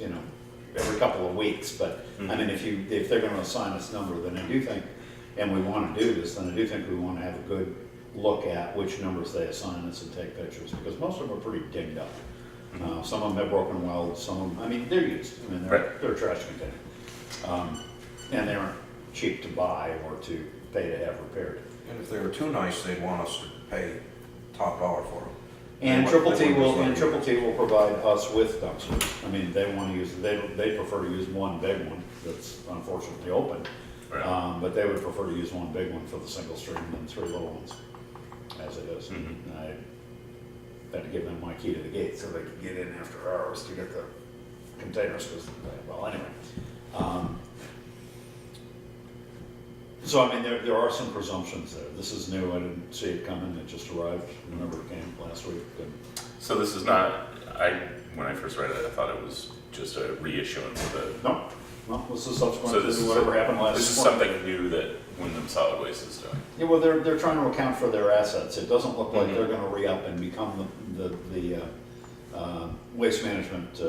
Speaker 3: every couple of weeks. But I mean, if they're going to assign us a number, then I do think, and we want to do this, then I do think we want to have a good look at which numbers they assign us and take pictures, because most of them are pretty dinged up. Some of them have broken welds. Some of them, I mean, they're used. I mean, they're a trash container, and they aren't cheap to buy or to pay to have repaired.
Speaker 6: And if they were too nice, they'd want us to pay top dollar for them.
Speaker 3: And
Speaker 6: They
Speaker 3: Triple
Speaker 6: wouldn't
Speaker 3: T will,
Speaker 6: just let
Speaker 3: and
Speaker 6: you-
Speaker 3: Triple T will provide us with dumpsters. I mean, they want to use, they prefer to use one big one that's unfortunately open.
Speaker 2: Right.
Speaker 3: But they would prefer to use one big one for the single stream than three little ones, as it is.
Speaker 2: Mhm.
Speaker 3: And I had to give them my key to the gate so they could get in after hours to get the containers, because, well, anyway. So, I mean, there are some presumptions there. This is new, I didn't see it coming, it just arrived, remember it came last week. And
Speaker 2: So this is not, when I first read it, I thought it was just a reissuance of the,
Speaker 3: No, this is subsequent
Speaker 2: so this
Speaker 3: to
Speaker 2: is,
Speaker 3: whatever happened last
Speaker 2: this is
Speaker 3: spring.
Speaker 2: something new that Wyndham Solid Waste is doing.
Speaker 3: Yeah, well, they're trying to account for their assets. It doesn't look like
Speaker 2: Mhm.
Speaker 3: they're gonna re-up and become the waste management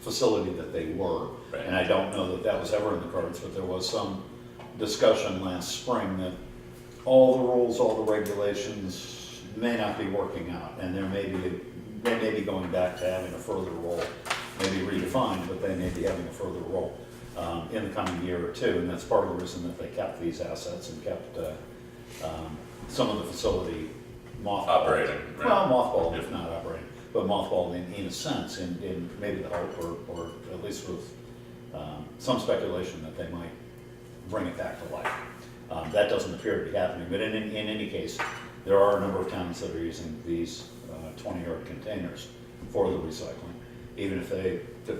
Speaker 3: facility that they were.
Speaker 2: Right.
Speaker 3: And I don't know that that was ever in the cards, but there was some discussion last spring that all the rules, all the regulations may not be working out, and they may be going back to having a further role, maybe redefined, but they may be having a further role in the coming year or two, and that's part of the reason that they kept these assets and kept some of the facility mothballed.
Speaker 2: Operating, right.
Speaker 3: Well, mothballed,
Speaker 2: Yep.
Speaker 3: if not operating, but mothballed in a sense, in maybe the hope, or at least with some speculation that they might bring it back to life. That doesn't appear to be happening, but in any case, there are a number of towns that are using these 20-yard containers for the recycling, even if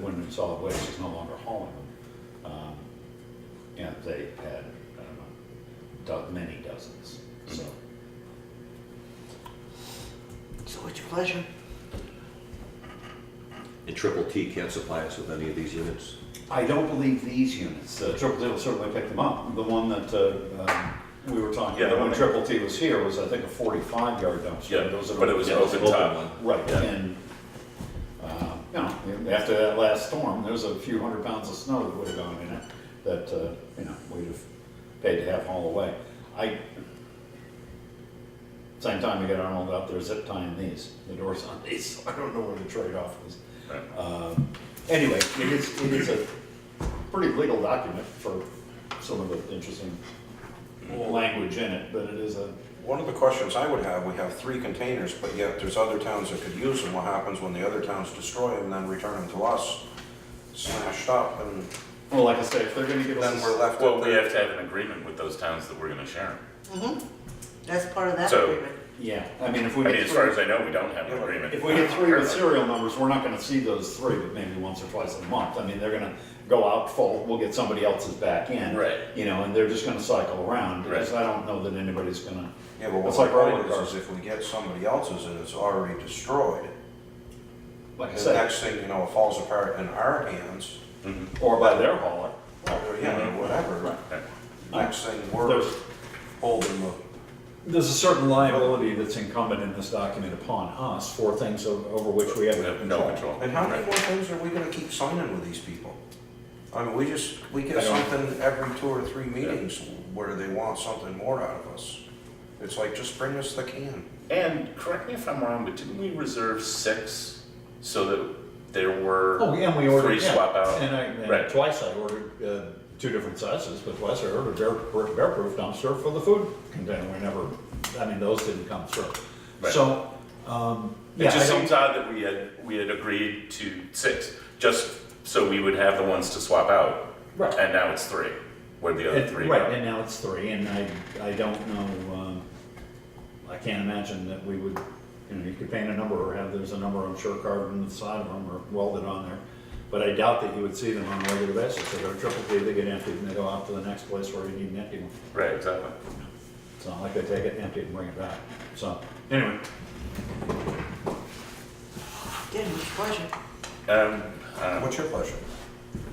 Speaker 3: Wyndham Solid Waste is no longer hauling them. And they had, I don't know, many dozens, so.
Speaker 1: So what's your pleasure?
Speaker 5: And Triple T can't supply us with any of these units.
Speaker 3: I don't believe these units, Triple T will certainly pick them up. The one that we were talking
Speaker 2: Yeah, the
Speaker 3: about when
Speaker 2: one-
Speaker 3: Triple T was here was, I think, a 45-yard dumpster.
Speaker 2: Yeah, but it was
Speaker 5: Yeah, it's
Speaker 2: open
Speaker 5: an
Speaker 2: top.
Speaker 5: open
Speaker 3: Right,
Speaker 2: Yeah.
Speaker 3: and, after that last storm, there was a few hundred pounds of snow that would have gone in it, that, we'd have paid to have haul away. Same time we got Arnold out there zip tying the doors on these, so I don't know where the trade-off is.
Speaker 2: Right.
Speaker 3: Anyway, it is a pretty legal document for some of the interesting language in it, but it is a,
Speaker 6: One of the questions I would have, we have 3 containers, but yet there's other towns that could use them. What happens when the other towns destroy them and then return them to us, smashed up, and
Speaker 3: well, like I say, if they're gonna give
Speaker 6: then
Speaker 3: us.
Speaker 6: we're left
Speaker 2: Well,
Speaker 6: with
Speaker 2: we have to have an agreement with those towns that we're gonna share them.
Speaker 1: That's part of that
Speaker 2: So-
Speaker 1: agreement.
Speaker 3: Yeah, I mean, if we
Speaker 2: I mean,
Speaker 3: get
Speaker 2: as far as
Speaker 3: three,
Speaker 2: I know, we don't have an agreement.
Speaker 3: if we get 3 with serial numbers, we're not gonna see those 3, but maybe once or twice a month. I mean, they're gonna, go out full, we'll get somebody else's back in.
Speaker 2: Right.
Speaker 3: You know, and they're just gonna cycle around, because
Speaker 2: Right.
Speaker 3: I don't know that anybody's gonna,
Speaker 6: Yeah, but
Speaker 3: It's
Speaker 6: what
Speaker 3: like
Speaker 6: my
Speaker 3: roller
Speaker 6: point is
Speaker 3: cars.
Speaker 6: if we get somebody else's and it's already destroyed,
Speaker 3: like I
Speaker 6: the
Speaker 3: said,
Speaker 6: next thing, you know, it falls apart in our hands,
Speaker 3: or by their hauler.
Speaker 6: or, yeah, or whatever.
Speaker 2: Right.
Speaker 6: Next thing, we're
Speaker 3: There's,
Speaker 6: holding the,
Speaker 3: there's a certain liability that's incumbent in this document upon us for things over which we have
Speaker 2: We
Speaker 3: no
Speaker 2: have
Speaker 3: control.
Speaker 2: no control.
Speaker 6: and how many
Speaker 2: Right.
Speaker 6: more things are we gonna keep signing with these people? I mean, we get
Speaker 3: I don't-
Speaker 6: something every 2 or 3 meetings where they want something more out of us. It's like, just bring us the can.
Speaker 2: And correct me if I'm wrong, but didn't we reserve 6 so that there were
Speaker 3: Oh, yeah, and we ordered,
Speaker 2: 3 swap out?
Speaker 3: and
Speaker 2: Right.
Speaker 3: twice I ordered, 2 different sizes, but twice I ordered a bear-proof dumpster for the food container. We never, I mean, those didn't come through.
Speaker 2: Right.
Speaker 3: So,
Speaker 2: It
Speaker 3: yeah,
Speaker 2: just
Speaker 3: I don't,
Speaker 2: seems odd that we had agreed to 6, just so we would have the ones to swap out.
Speaker 3: Right.
Speaker 2: And now it's 3, where the other 3
Speaker 3: right,
Speaker 2: go.
Speaker 3: and now it's 3, and I don't know, I can't imagine that we would, you know, you could paint a number or there's a number, I'm sure, carved on the side of them or welded on there. But I doubt that you would see them on a regular basis. They go to Triple P, they get emptied, and they go out to the next place where you need an empty one.
Speaker 2: Right, exactly.
Speaker 3: It's not like they take it, empty it, and bring it back. So, anyway,
Speaker 1: Did, with pleasure.
Speaker 6: What's your pleasure?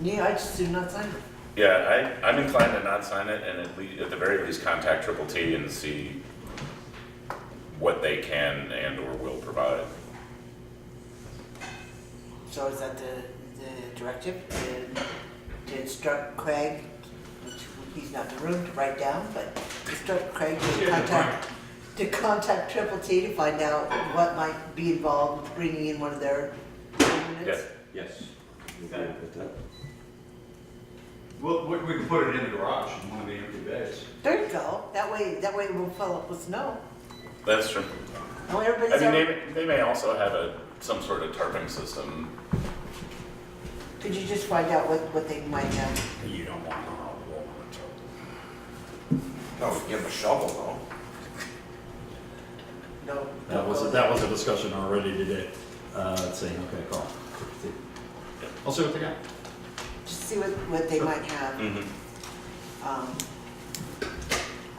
Speaker 1: Yeah, I just do not sign it.
Speaker 2: Yeah, I'm inclined to not sign it, and at the very least, contact Triple T and see what they can and or will provide.
Speaker 1: So is that the directive to instruct Craig, which he's not in the room to write down, but instruct Craig to contact Triple T to find out what might be involved with bringing in one of their units?
Speaker 2: Yes.
Speaker 5: Yes. You agree with that?
Speaker 3: well, we can put it in the garage in one of the empty bays.
Speaker 1: There you go. That way it won't fill up with snow.
Speaker 2: That's true.
Speaker 1: Oh,
Speaker 2: I
Speaker 1: everybody's
Speaker 2: mean, they may also have some sort of tarping system.
Speaker 1: Could you just find out what they might have?
Speaker 3: You don't want to haul the wall on a
Speaker 6: No, give them a shovel though.
Speaker 1: No.
Speaker 3: That was a discussion already today. Let's see, okay, Carl. I'll see what they got.
Speaker 1: Just see what they might have.
Speaker 2: Mm-hmm.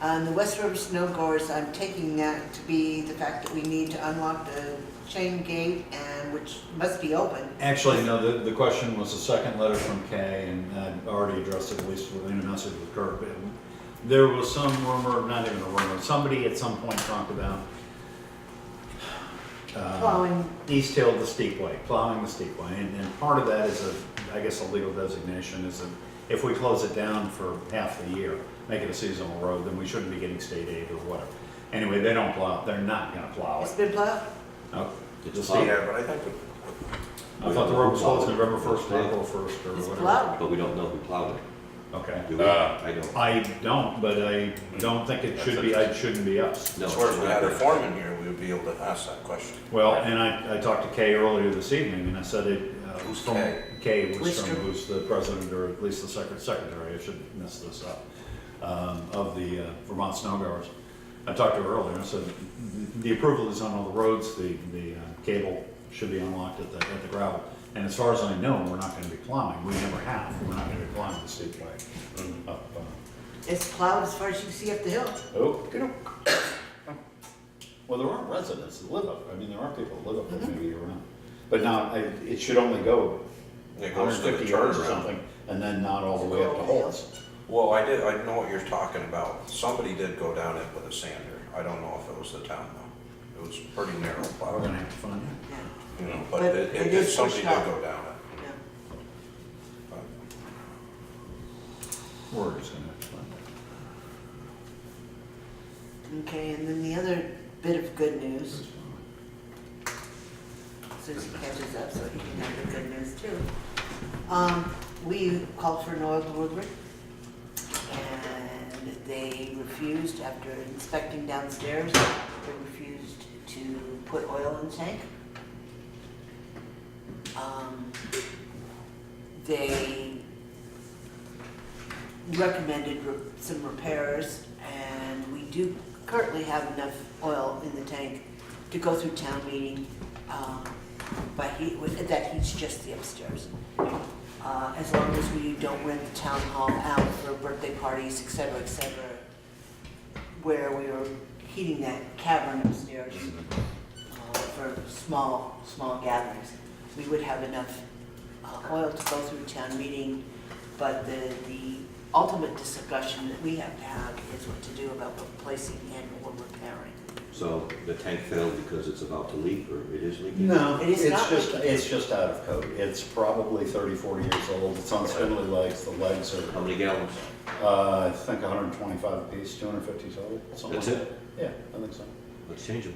Speaker 1: On the West River SnoGoers, I'm taking that to be the fact that we need to unlock the chain gate and which must be open.
Speaker 3: Actually, no, the question was a second letter from Kay, and I'd already addressed it, at least in a message with Kirk. But there was some rumor, not even a rumor, somebody at some point talked about
Speaker 1: Plowing.
Speaker 3: East Hill, the steep way, plowing the steep way. And part of that is I guess a legal designation is that if we close it down for half the year, make it a seasonal road, then we shouldn't be getting state aid or whatever. Anyway, they don't plow, they're not gonna plow
Speaker 1: It's
Speaker 3: it.
Speaker 1: been plowed?
Speaker 3: No,
Speaker 5: It's
Speaker 3: just
Speaker 5: plowed.
Speaker 6: Yeah, but I think
Speaker 3: I thought the road was closed November 1st, April 1st, or
Speaker 1: It's
Speaker 3: whatever.
Speaker 1: plowed.
Speaker 5: But we don't know who plowed it,
Speaker 3: Okay.
Speaker 5: do we? I don't.
Speaker 3: I don't, but I don't think it should be, it shouldn't be us.
Speaker 5: No,
Speaker 6: as far as we had a
Speaker 5: it's
Speaker 6: foreman here, we would be able to ask that question.
Speaker 3: Well, and I talked to Kay earlier this evening, and I said it.
Speaker 6: Who's
Speaker 3: from-
Speaker 6: Kay?
Speaker 3: Kay was
Speaker 1: Wister.
Speaker 3: from, who's the president, or at least the secretary, I shouldn't mess this up, of the Vermont SnoGoers. I talked to her earlier, and I said, the approval is on all the roads, the cable should be unlocked at the gravel. And as far as I know, we're not gonna be plowing, we never have, we're not gonna be plowing the steep way. up,
Speaker 1: It's plowed as far as you can see up the hill.
Speaker 3: Oh, well, there are residents that live up, I mean, there are people that live up there maybe year round. But now, it should only go
Speaker 6: It goes to the
Speaker 3: 150 yards or
Speaker 6: turnaround.
Speaker 3: something, and then not all the way up to Holt's.
Speaker 6: Well, I know what you're talking about. Somebody did go down it with a sander. I don't know if it was the town though. It was pretty narrow
Speaker 3: We're
Speaker 6: plow,
Speaker 3: gonna have to find out.
Speaker 1: Yeah.
Speaker 6: you know,
Speaker 1: But
Speaker 6: but
Speaker 1: it
Speaker 6: it
Speaker 1: is
Speaker 6: somebody
Speaker 1: pushed
Speaker 6: did
Speaker 1: up.
Speaker 6: go down it.
Speaker 1: Yeah.
Speaker 6: But
Speaker 3: We're just gonna have to find out.
Speaker 1: Okay, and then the other bit of good news, Susie catches up so he can have the good news too. We called for an oil delivery and they refused, after inspecting downstairs, they refused to put oil in the tank. They recommended some repairs, and we do currently have enough oil in the tank to go through town meeting, but that heats just the upstairs. as long as we don't rent the town hall out for birthday parties, et cetera, where we were heating that cavern upstairs for small gatherings. We would have enough oil to go through town meeting, but the ultimate discussion that we have to have is what to do about replacing and/or repairing.
Speaker 5: So the tank failed because it's about to leak, or it is leaking?
Speaker 3: No,
Speaker 1: It is not leaking.
Speaker 3: it's just out of code. It's probably 30, 40 years old. It's on spindly legs. The legs are,
Speaker 5: How many gallons?
Speaker 3: I think 125 apiece, 250 total, something like
Speaker 5: That's
Speaker 3: that.
Speaker 5: it?
Speaker 3: Yeah, I think so.
Speaker 5: Let's change them.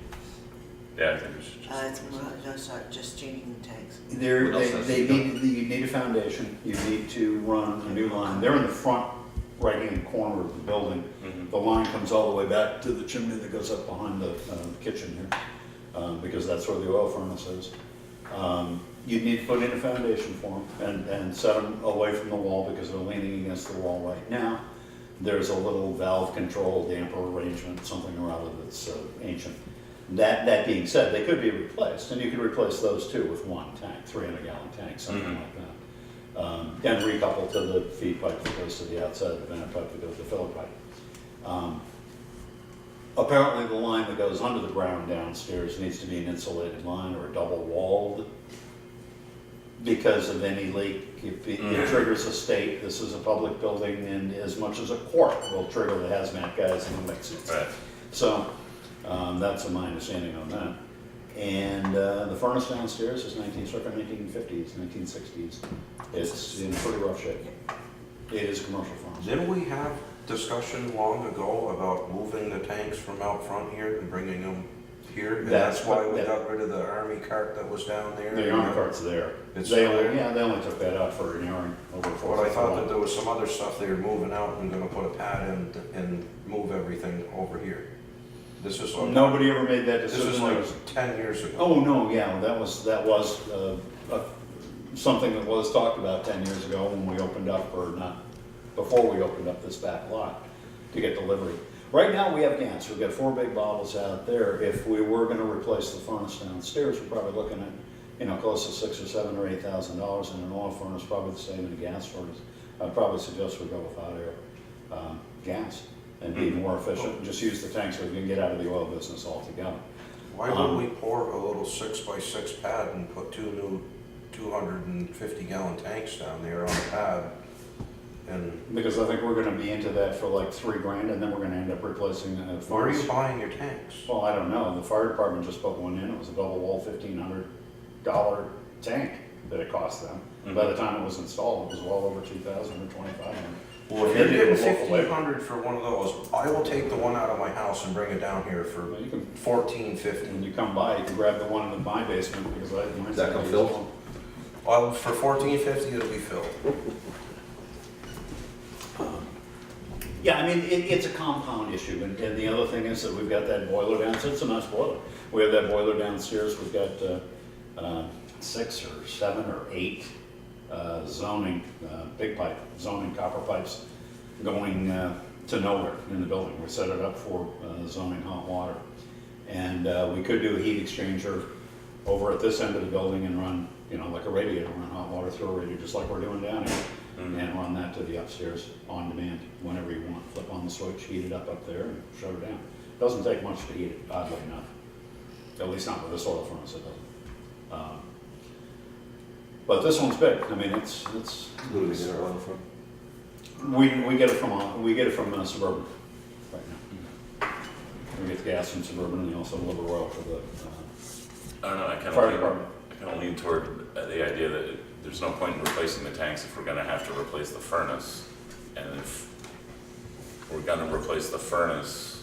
Speaker 2: Yeah, I think we should just.
Speaker 1: No, sorry, just changing the tanks.
Speaker 3: There,
Speaker 5: What else has
Speaker 3: they
Speaker 5: to be
Speaker 3: need, you need a foundation, you need to run a new line. They're in the front right-hand corner of the building.
Speaker 2: Mhm.
Speaker 3: The line comes all the way back to the chimney that goes up behind the kitchen here, because that's where the oil furnace is. You'd need to put in a foundation for them and set them away from the wall because they're leaning against the wall right now. There's a little valve control damper arrangement, something or other that's ancient. That being said, they could be replaced, and you could replace those too with one tank, 300-gallon tank, something like that. And recouple to the feed pipe that goes to the outside, the vent pipe that goes to the filler pipe. Apparently the line that goes under the ground downstairs needs to be an insulated line or a double walled because of any leak. It triggers a state. This is a public building, and as much as a quart will trigger the hazmat guys in the mixes.
Speaker 2: Right.
Speaker 3: So that's my understanding on that. And the furnace downstairs is circa 1950s, 1960s. It's in pretty rough shape. It is a commercial furnace.
Speaker 6: Didn't we have discussion long ago about moving the tanks from out front here and bringing them here? And that's why we got rid of the army cart that was down there?
Speaker 3: The army cart's there.
Speaker 6: It's
Speaker 3: They
Speaker 6: still there?
Speaker 3: they only took that out for an airing over the
Speaker 6: But I thought that there was some other stuff they were moving out and gonna put a pad in and move everything over here. This is like,
Speaker 3: Nobody ever made that
Speaker 6: this
Speaker 3: decision.
Speaker 6: is like 10 years ago.
Speaker 3: Oh, no, yeah, that was something that was talked about 10 years ago when we opened up, or not, before we opened up this back lot to get delivery. Right now, we have gas. We've got 4 big bottles out there. If we were gonna replace the furnace downstairs, we're probably looking at, close to $6,000 or $7,000 or $8,000 in an oil furnace, probably the same in a gas furnace. I'd probably suggest we go without air, gas, and be more efficient, and just use the tanks so we can get out of the oil business altogether.
Speaker 6: Why wouldn't we pour a little 6x6 pad and put 2 new 250-gallon tanks down there on the pad? And
Speaker 3: Because I think we're gonna be into that for like $3,000, and then we're gonna end up replacing the
Speaker 6: where are
Speaker 3: furnace.
Speaker 6: you buying your tanks?
Speaker 3: Well, I don't know. The fire department just put one in. It was a double wall $1,500 tank that it cost them. By the time it was installed, it was well over $2,000 or $2,500.
Speaker 6: Well, if
Speaker 3: They
Speaker 6: you're
Speaker 3: did
Speaker 6: getting
Speaker 3: a local labor.
Speaker 6: $1,500 for one of those, I will take the one out of my house and bring it down here for
Speaker 3: Well, you can,
Speaker 6: $1,450.
Speaker 3: when you come by, you can grab the one in my basement because mine's.
Speaker 5: Does that come filled?
Speaker 6: Well, for $1,450, it'll be filled.
Speaker 3: Yeah, I mean, it's a compound issue, and the other thing is that we've got that boiler downstairs. It's a nice boiler. We have that boiler downstairs. We've got 6 or 7 or 8 zoning, big pipe, zoning copper pipes going to nowhere in the building. We set it up for zoning hot water. And we could do a heat exchanger over at this end of the building and run, like a radiator, run hot water through a radiator, just like we're doing down here. And run that to the upstairs on demand whenever you want. Flip on the switch, heat it up there, and shut it down. Doesn't take much to heat it, oddly enough. At least not with this oil furnace, it doesn't. But this one's big. I mean, it's.
Speaker 5: Who do we get our oil from?
Speaker 3: We get it from Suburban right now. We get the gas from Suburban, and they also deliver oil for the
Speaker 2: I don't know, I
Speaker 3: fire department.
Speaker 2: kind of lean toward the idea that there's no point in replacing the tanks if we're gonna have to replace the furnace. And if we're gonna replace the furnace,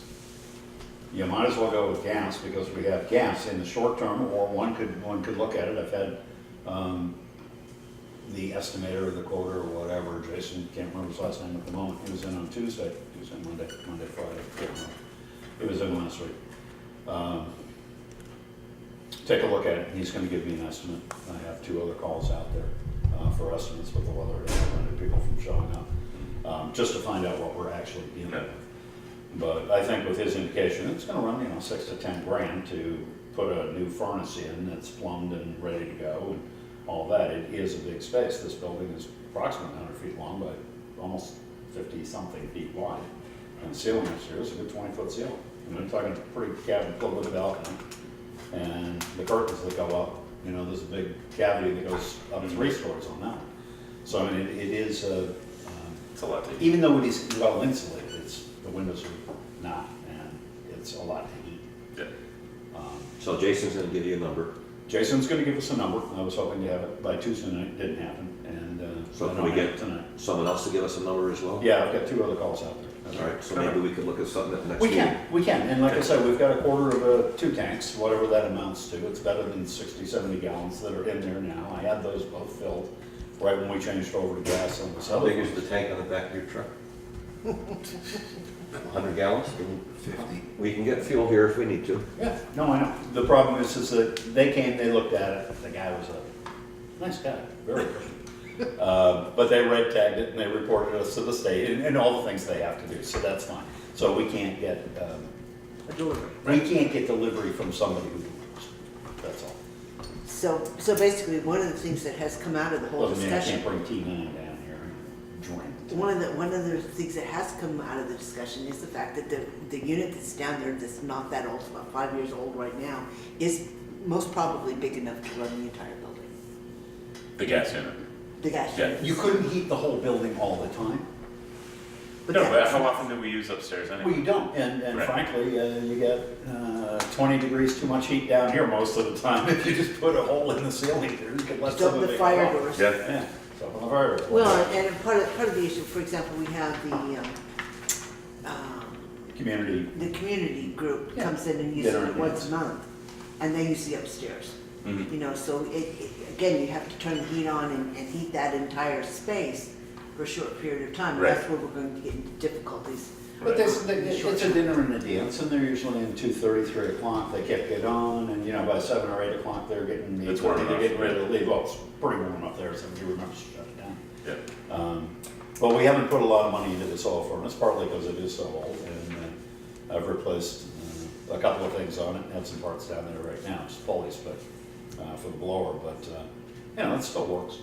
Speaker 3: You might as well go with gas because we have gas in the short term, or one could look at it. I've had the estimator or the quoter or whatever, Jason, can't remember his last name at the moment. He was in on Tuesday, Monday, Friday, can't remember. He was in last week. Take a look at it. He's gonna give me an estimate. I have 2 other calls out there for estimates with the weather, and people from showing up, just to find out what we're actually dealing with. But I think with his indication, it's gonna run, $6 to 10 grand to put a new furnace in that's plumbed and ready to go. all that. It is a big space. This building is approximately 100 feet long by almost 50-something feet wide. And the ceiling upstairs is a good 20-foot ceiling. And we're talking a pretty cabin filled with a balcony. And the curtains that go up, you know, there's a big cavity that goes up 3 stories on that. So I mean, it is,
Speaker 2: It's a lot to eat.
Speaker 3: even though it is well insulated, the windows are not, and it's a lot to heat.
Speaker 2: Yeah.
Speaker 5: So Jason's gonna give you a number.
Speaker 3: Jason's gonna give us a number. I was hoping to have it by Tuesday night, didn't happen, and
Speaker 5: So
Speaker 3: I
Speaker 5: can we
Speaker 3: don't have
Speaker 5: get
Speaker 3: it tonight.
Speaker 5: someone else to give us a number as well?
Speaker 3: Yeah, I've got 2 other calls out there. That's
Speaker 5: All right, so maybe we could look at something at the next
Speaker 3: We
Speaker 5: meeting.
Speaker 3: can, and like I said, we've got a quarter of 2 tanks, whatever that amounts to. It's better than 60, 70 gallons that are in there now. I had those both filled right when we changed over to gas on the
Speaker 5: How big is the tank on the back of your truck? 100 gallons?
Speaker 6: 50.
Speaker 5: We can get fuel here if we need to.
Speaker 3: Yeah, no, I know. The problem is that they came, they looked at it, the guy was a nice guy, very good. But they red tagged it and they reported us to the state and all the things they have to do, so that's fine. So we can't get,
Speaker 1: A delivery.
Speaker 3: we can't get delivery from somebody who delivers, that's all.
Speaker 1: So basically, one of the things that has come out of the whole
Speaker 3: Doesn't mean I
Speaker 1: discussion,
Speaker 3: can't bring T9 down here and drink.
Speaker 1: one of the things that has come out of the discussion is the fact that the unit that's down there, that's not that old, it's about 5 years old right now, is most probably big enough to run the entire building.
Speaker 2: The gas unit.
Speaker 1: The gas
Speaker 2: Yeah.
Speaker 1: unit.
Speaker 3: You couldn't heat the whole building all the time.
Speaker 1: But
Speaker 2: No,
Speaker 1: that-
Speaker 2: but how often do we use upstairs
Speaker 3: Well,
Speaker 2: anyway?
Speaker 3: you don't, and
Speaker 2: Right.
Speaker 3: frankly, you get 20 degrees too much heat down here most of the time. If you just put a hole in the ceiling there, you could let
Speaker 1: Just
Speaker 3: some
Speaker 1: open
Speaker 3: of
Speaker 1: the
Speaker 3: it
Speaker 1: fire
Speaker 3: go.
Speaker 1: doors.
Speaker 2: Yeah.
Speaker 3: Yeah, so open the fire doors.
Speaker 1: Well, and part of the issue, for example, we have
Speaker 3: Community,
Speaker 1: the community group
Speaker 3: Yeah.
Speaker 1: comes in and uses
Speaker 3: Dinner
Speaker 1: it
Speaker 3: and
Speaker 1: once
Speaker 3: dance.
Speaker 1: a month, and they use the upstairs.
Speaker 2: Mhm.
Speaker 1: You know, so again, you have to turn the heat on and heat that entire space for a short period of time. And
Speaker 2: Right.
Speaker 1: that's where we're going to get into difficulties.
Speaker 3: but it's a dinner and a dance, and they're usually in 2:30, 3 o'clock, they kick it on, and you know, by 7 or 8 o'clock, they're getting,
Speaker 2: It's warm
Speaker 3: they're
Speaker 2: enough,
Speaker 3: getting ready to
Speaker 2: right.
Speaker 3: leave. Well, it's pretty warm up there, so you remember to shut it down.
Speaker 2: Yeah.
Speaker 3: But we haven't put a lot of money into this oil furnace, partly because it is so old, and I've replaced a couple of things on it, have some parts down there right now, just pulleys, but, for the blower, but, you know, it still works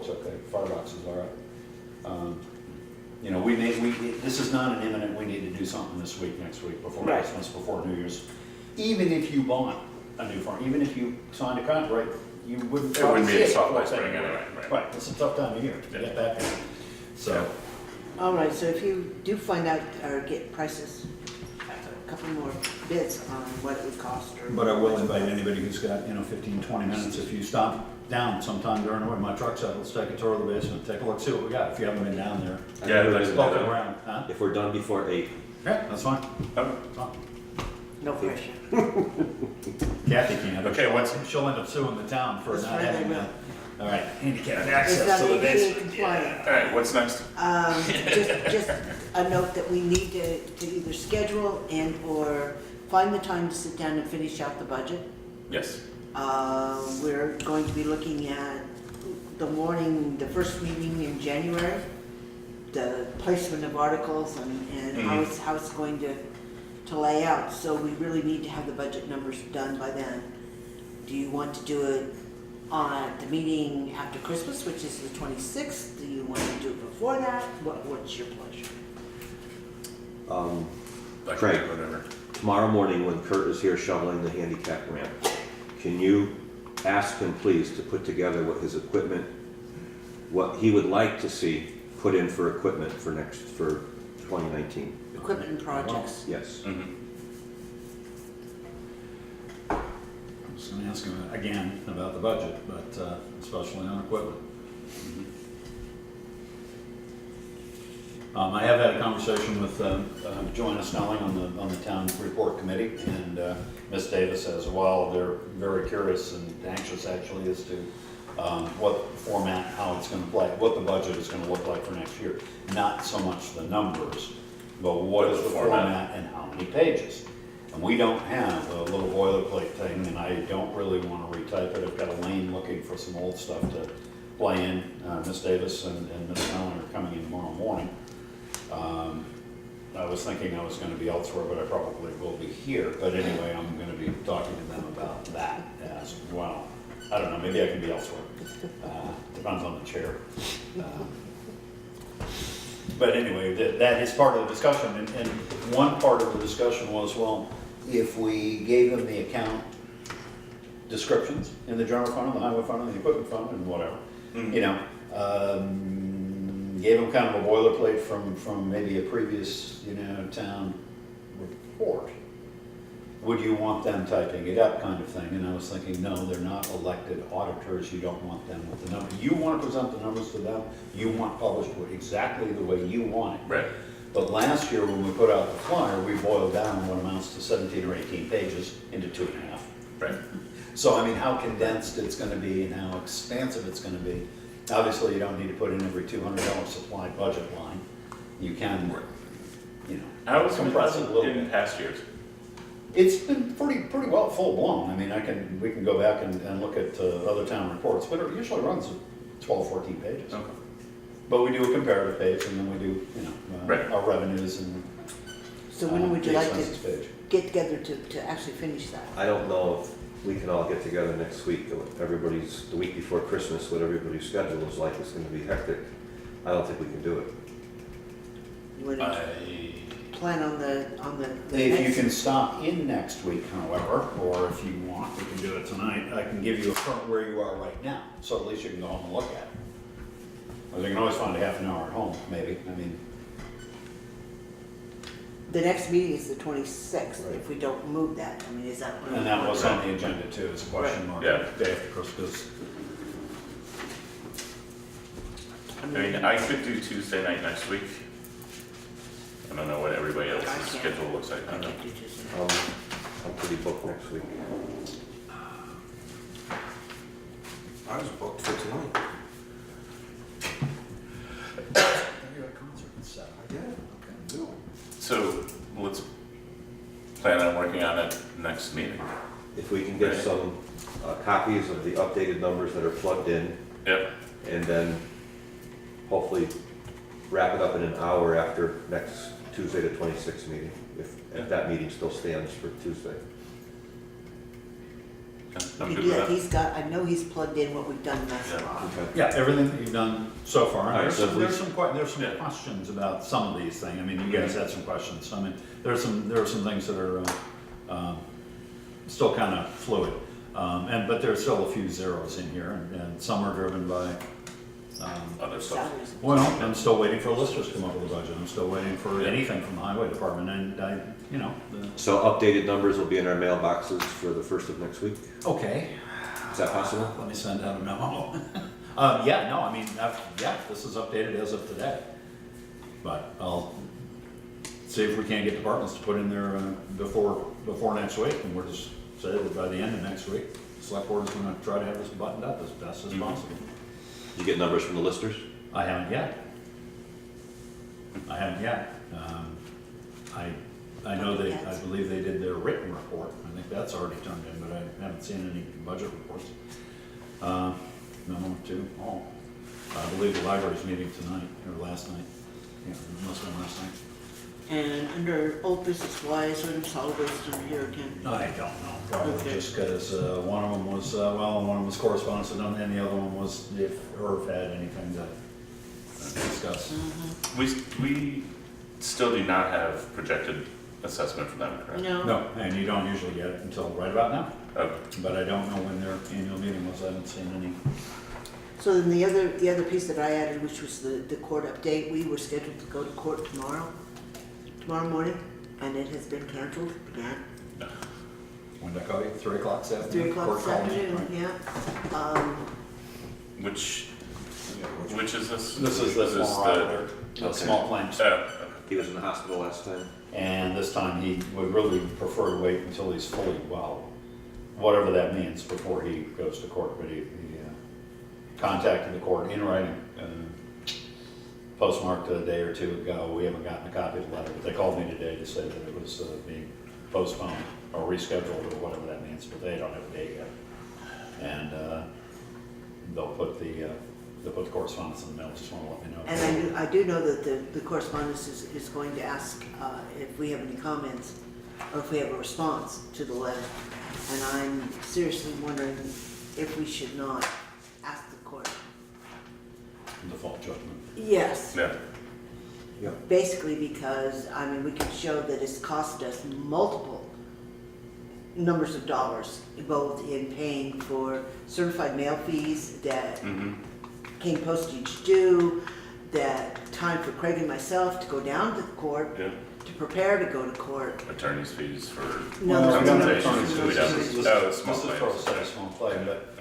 Speaker 3: okay, firebox is all right. You know, this is not an imminent, we need to do something this week, next week, before
Speaker 1: Right.
Speaker 3: Christmas, before New Year's. Even if you bought a new farm, even if you signed a contract, you wouldn't
Speaker 2: It
Speaker 3: probably
Speaker 2: wouldn't
Speaker 3: see
Speaker 2: be a
Speaker 3: it
Speaker 2: soft
Speaker 3: before
Speaker 2: by spring
Speaker 3: February.
Speaker 2: anyway, right.
Speaker 3: Right, it's a tough time of year to
Speaker 2: Yeah.
Speaker 3: get that going. So,
Speaker 1: All right, so if you do find out or get prices, a couple more bids on what it would cost or.
Speaker 3: but I will invite anybody who's got, 15, 20 minutes, if you stop down sometime during the week, my truck's out, let's take a tour of the basement, take a look, see what we got, if you haven't been down there.
Speaker 2: Yeah, I'd like to do
Speaker 3: Poke
Speaker 2: that.
Speaker 3: around, huh?
Speaker 5: If we're done before 8,
Speaker 3: Yeah, that's fine.
Speaker 2: Okay.
Speaker 3: That's fine.
Speaker 1: No pressure.
Speaker 3: Kathy can't.
Speaker 2: Okay, what's-
Speaker 3: She'll end up suing the town for
Speaker 1: That's
Speaker 3: not
Speaker 1: fine, I
Speaker 3: having
Speaker 1: will.
Speaker 3: that. All right, handicap
Speaker 1: It's
Speaker 3: access
Speaker 1: not
Speaker 3: to the
Speaker 1: ADA
Speaker 3: basement.
Speaker 1: compliant.
Speaker 2: All right, what's next?
Speaker 1: Just a note that we need to either schedule and/or find the time to sit down and finish out the budget.
Speaker 2: Yes.
Speaker 1: We're going to be looking at the first meeting in January, the placement of articles and how it's going to lay out. So we really need to have the budget numbers done by then. Do you want to do it on the meeting after Christmas, which is the 26th? Do you want to do it before that? What's your pleasure?
Speaker 2: Like,
Speaker 5: Craig.
Speaker 2: whatever.
Speaker 5: tomorrow morning when Kurt is here shoveling the handicap ramp, can you ask him please to put together what his equipment, what he would like to see put in for equipment for 2019?
Speaker 1: Equipment and projects.
Speaker 5: Yes.
Speaker 2: Mhm.
Speaker 3: I'm just gonna ask him again about the budget, but especially on equipment. I have had a conversation with Joanna Snelling on the town report committee, and Ms. Davis as well. They're very curious and anxious actually as to what format, how it's going to play, what the budget is going to look like for next year. Not so much the numbers, but what is the format and how many pages. And we don't have a little boilerplate thing, and I don't really want to retype it. I've got Elaine looking for some old stuff to play in. Ms. Davis and Ms. Snelling are coming in tomorrow morning. I was thinking I was going to be elsewhere, but I probably will be here. But anyway, I'm going to be talking to them about that as well. I don't know, maybe I can be elsewhere. Depends on the chair. But anyway, that is part of the discussion, and one part of the discussion was, well, if we gave them the account descriptions in the general fund, and the highway fund, and the equipment fund, and whatever, you know, gave them kind of a boilerplate from maybe a previous, you know, town report. Would you want them typing it up kind of thing? And I was thinking, no, they're not elected auditors. You don't want them with the number. You want to present the numbers to them. You want published exactly the way you want it.
Speaker 2: Right.
Speaker 3: But last year when we put out the flyer, we boiled down what amounts to 17 or 18 pages into 2.5.
Speaker 2: Right.
Speaker 3: So I mean, how condensed it's going to be and how expansive it's going to be. Obviously, you don't need to put in every $200 supply budget line. You can, you know,
Speaker 2: How was
Speaker 3: compress it a little
Speaker 2: in
Speaker 3: bit.
Speaker 2: past years?
Speaker 3: It's been pretty well full blown. I mean, we can go back and look at other town reports, but it usually runs 12, 14 pages.
Speaker 2: Okay.
Speaker 3: But we do a comparative page, and then we do, you know,
Speaker 2: Right.
Speaker 3: our revenues and
Speaker 1: So when would you
Speaker 3: the
Speaker 1: like
Speaker 3: expenses
Speaker 1: to
Speaker 3: page.
Speaker 1: get together to actually finish that?
Speaker 5: I don't know if we can all get together next week. Everybody's, the week before Christmas, what everybody's schedule is like, it's gonna be hectic. I don't think we can do it.
Speaker 1: You want to plan on the
Speaker 3: If you
Speaker 1: next-
Speaker 3: can stop in next week, however, or if you want, we can do it tonight. I can give you a current where you are right now, so at least you can go home and look at it. Or you can always find a half an hour at home, maybe. I mean,
Speaker 1: The next meeting is the 26th,
Speaker 3: Right.
Speaker 1: if we don't move that. I mean, is that?
Speaker 3: and that was on the agenda too. It's a question mark.
Speaker 2: Yeah.
Speaker 3: Day after Christmas.
Speaker 2: I mean, I could do Tuesday night next week. I don't know what everybody
Speaker 1: I
Speaker 2: else's
Speaker 1: can't.
Speaker 2: schedule looks like.
Speaker 1: I
Speaker 2: I don't know.
Speaker 1: can't do Tuesday.
Speaker 5: I'm pretty booked next week.
Speaker 6: I was booked for tonight.
Speaker 3: You're at concert at 7.
Speaker 6: I did.
Speaker 3: Okay.
Speaker 2: So let's plan on working on it next meeting.
Speaker 5: If we can get
Speaker 2: Right.
Speaker 5: some copies of the updated numbers that are plugged in,
Speaker 2: Yep.
Speaker 5: and then hopefully wrap it up in an hour after next Tuesday, the 26th meeting, if that meeting still stands for Tuesday.
Speaker 2: I'm
Speaker 1: You
Speaker 2: good
Speaker 1: do
Speaker 2: with
Speaker 1: that,
Speaker 2: that.
Speaker 1: he's got, I know he's plugged in what we've done thus
Speaker 2: Yeah.
Speaker 1: far.
Speaker 3: Yeah, everything that you've done so far.
Speaker 2: Alright,
Speaker 3: There's
Speaker 2: so
Speaker 3: some,
Speaker 2: we-
Speaker 3: there's some
Speaker 2: Yeah.
Speaker 3: questions about some of these things. I mean, you guys had some questions. I mean, there are some things that are still kind of fluid. But there's still a few zeros in here, and some are driven by,
Speaker 2: Other stuff.
Speaker 1: Salaries.
Speaker 3: well, I'm still waiting for listers to come up with a budget. I'm still waiting for anything from the highway department, and you know,
Speaker 5: So updated numbers will be in our mailboxes for the first of next week.
Speaker 3: okay.
Speaker 5: Is that possible?
Speaker 3: Let me send out a memo. Yeah, no, I mean, yeah, this is updated as of today. But I'll see if we can't get departments to put in there before next week, and we're just say that by the end of next week, the select board is gonna try to have this buttoned up as best as possible.
Speaker 5: Did you get numbers from the listers?
Speaker 3: I haven't yet. I know I believe they did their written report. I think that's already turned in, but I haven't seen any budget reports. No, two, all. I believe the library's meeting tonight, or last night. Yeah, it must have been last night.
Speaker 1: And under old business wise, sort of solid waste under here again.
Speaker 3: I don't know, probably
Speaker 1: Okay.
Speaker 3: just because one of them was, one of them was correspondence, and the other one was if Irv had anything to discuss.
Speaker 2: We still do not have projected assessment from them, correct?
Speaker 1: No?
Speaker 3: No, and you don't usually get it until right about now,
Speaker 2: Okay.
Speaker 3: but I don't know when their annual meeting was, I haven't seen any.
Speaker 1: So then the other piece that I added, which was the court update, we were scheduled to go to court tomorrow morning, and it has been canceled again.
Speaker 3: When did I call you? 3 o'clock this afternoon?
Speaker 1: 3 o'clock
Speaker 3: Court
Speaker 1: this
Speaker 3: called me,
Speaker 1: afternoon,
Speaker 3: right.
Speaker 1: yeah.
Speaker 2: Which is this?
Speaker 3: This is the small operator, the
Speaker 5: Okay.
Speaker 3: small claims.
Speaker 5: He was in the hospital last time.
Speaker 3: And this time he would really prefer to wait until he's fully well, whatever that means, before he goes to court. But he contacted the court in writing, postmarked a day or two ago. We haven't gotten a copy of the letter, but they called me today to say that it was being postponed or rescheduled or whatever that means, but they don't have a date yet. And they'll put the correspondence in the mail. Just want to let me know.
Speaker 1: And I do know that the correspondence is going to ask if we have any comments or if we have a response to the letter. And I'm seriously wondering if we should not ask the court.
Speaker 3: Default judgment.
Speaker 1: Yes,
Speaker 2: Yeah,
Speaker 1: basically because, I mean, we can show that it's cost us multiple numbers of dollars, both in paying for certified mail fees that came postage due, that time for Craig and myself to go down to the court,
Speaker 2: yeah.
Speaker 1: to prepare to go to court.
Speaker 2: Attorney's fees for
Speaker 1: No,
Speaker 3: Well,
Speaker 1: no,
Speaker 2: consultations,
Speaker 1: no,
Speaker 2: we
Speaker 1: no,
Speaker 2: don't,
Speaker 1: no,
Speaker 2: oh, small
Speaker 3: This is for a
Speaker 2: claims.
Speaker 3: set small claim, but,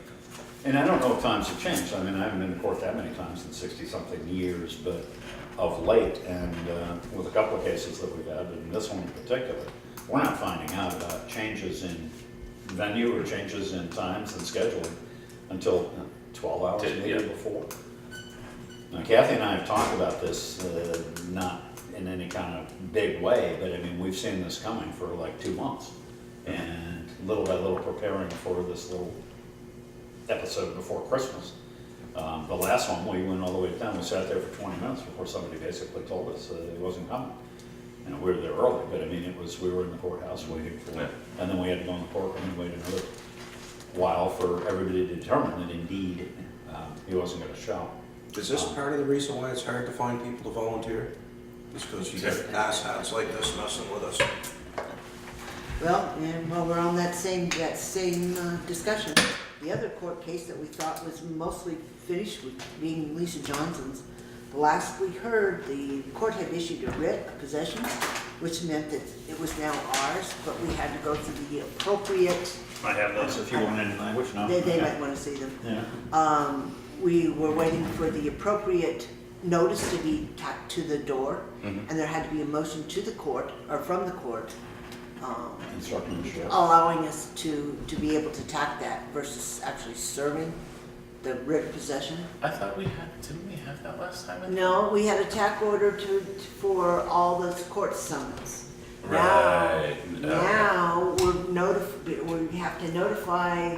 Speaker 3: and I don't know if times have changed. I mean, I haven't been to court that many times in 60-something years, but of late, and with a couple of cases that we've had, and this one in particular, we're not finding out about changes in venue or changes in times and scheduling until 12 hours maybe
Speaker 2: Yeah.
Speaker 3: before. Now Kathy and I have talked about this, not in any kind of big way, but I mean, we've seen this coming for like 2 months. And little by little preparing for this little episode before Christmas. The last one, we went all the way down, we sat there for 20 minutes before somebody basically told us it wasn't coming. You know, we were there early, but I mean, it was, we were in the courthouse waiting for it. And then we had to go in the courtroom and wait another while for everybody to determine that indeed he wasn't gonna show.
Speaker 6: Is this part of the reason why it's hard to find people to volunteer? It's because you get asshats like this messing with us.
Speaker 1: Well, and while we're on that same discussion, the other court case that we thought was mostly finished with being Lisa Johnson's, the last we heard, the court had issued a writ of possession, which meant that it was now ours, but we had to go through the appropriate,
Speaker 3: I have those if you want any language, no?
Speaker 1: they might want to see them.
Speaker 3: Yeah.
Speaker 1: We were waiting for the appropriate notice to be tacked to the door, and there had to be a motion to the court, or from the court,
Speaker 3: Instructing the sheriff.
Speaker 1: allowing us to be able to tack that versus actually serving the writ of possession.
Speaker 2: I thought didn't we have that last time?
Speaker 1: No, we had a tack order for all the court summons.
Speaker 2: Right.
Speaker 1: Now, we have to notify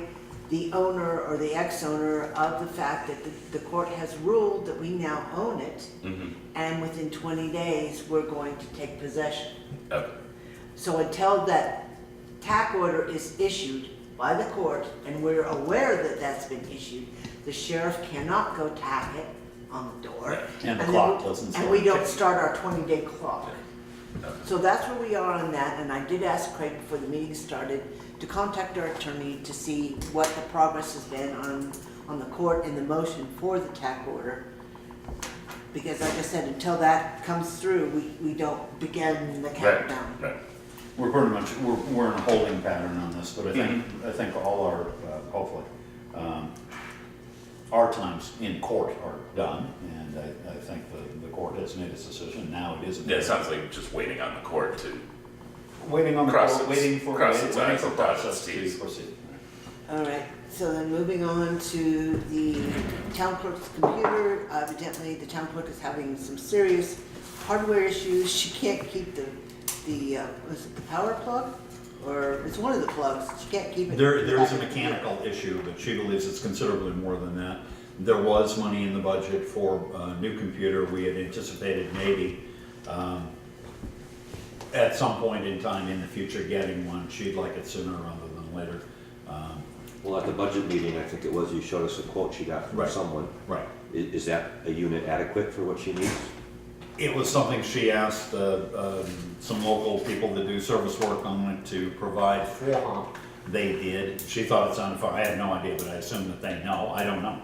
Speaker 1: the owner or the ex-owner of the fact that the court has ruled that we now own it, and within 20 days, we're going to take possession.
Speaker 2: Okay.
Speaker 1: So until that tack order is issued by the court, and we're aware that that's been issued, the sheriff cannot go tack it on the door.
Speaker 3: And the
Speaker 1: then
Speaker 3: clock doesn't
Speaker 1: And we
Speaker 3: start.
Speaker 1: don't start our 20-day clock. So that's where we are on that, and I did ask Craig before the meeting started to contact our attorney to see what the progress has been on the court and the motion for the tack order. Because like I said, until that comes through, we don't begin the countdown.
Speaker 2: Right.
Speaker 3: We're pretty much, we're in a holding pattern on this, but I think all our, hopefully, our times in court are done, and I think the court has made its decision, now it is.
Speaker 2: Yeah, it sounds like just waiting on the court to,
Speaker 3: Waiting on the
Speaker 2: Cross
Speaker 3: court,
Speaker 2: its-
Speaker 3: waiting for
Speaker 2: cross its
Speaker 3: waiting
Speaker 2: I's
Speaker 3: for
Speaker 2: and dot its
Speaker 3: process to
Speaker 2: T's.
Speaker 3: proceed.
Speaker 1: All right, so then moving on to the town clerk's computer, evidently the town clerk is having some serious hardware issues. She can't keep the was it the power plug? Or it's one of the plugs, she can't keep it.
Speaker 3: There is a mechanical issue, but she believes it's considerably more than that. There was money in the budget for a new computer. We had anticipated maybe at some point in time in the future getting one. She'd like it sooner rather than later.
Speaker 5: Well, at the budget meeting, I think it was, you showed us a quote she got from
Speaker 3: Right.
Speaker 5: someone.
Speaker 3: Right.
Speaker 5: Is that a unit adequate for what she needs?
Speaker 3: It was something she asked some local people that do service work on it to provide for her. They did. She thought it sounded fine. I had no idea, but I assume that they know. I don't know.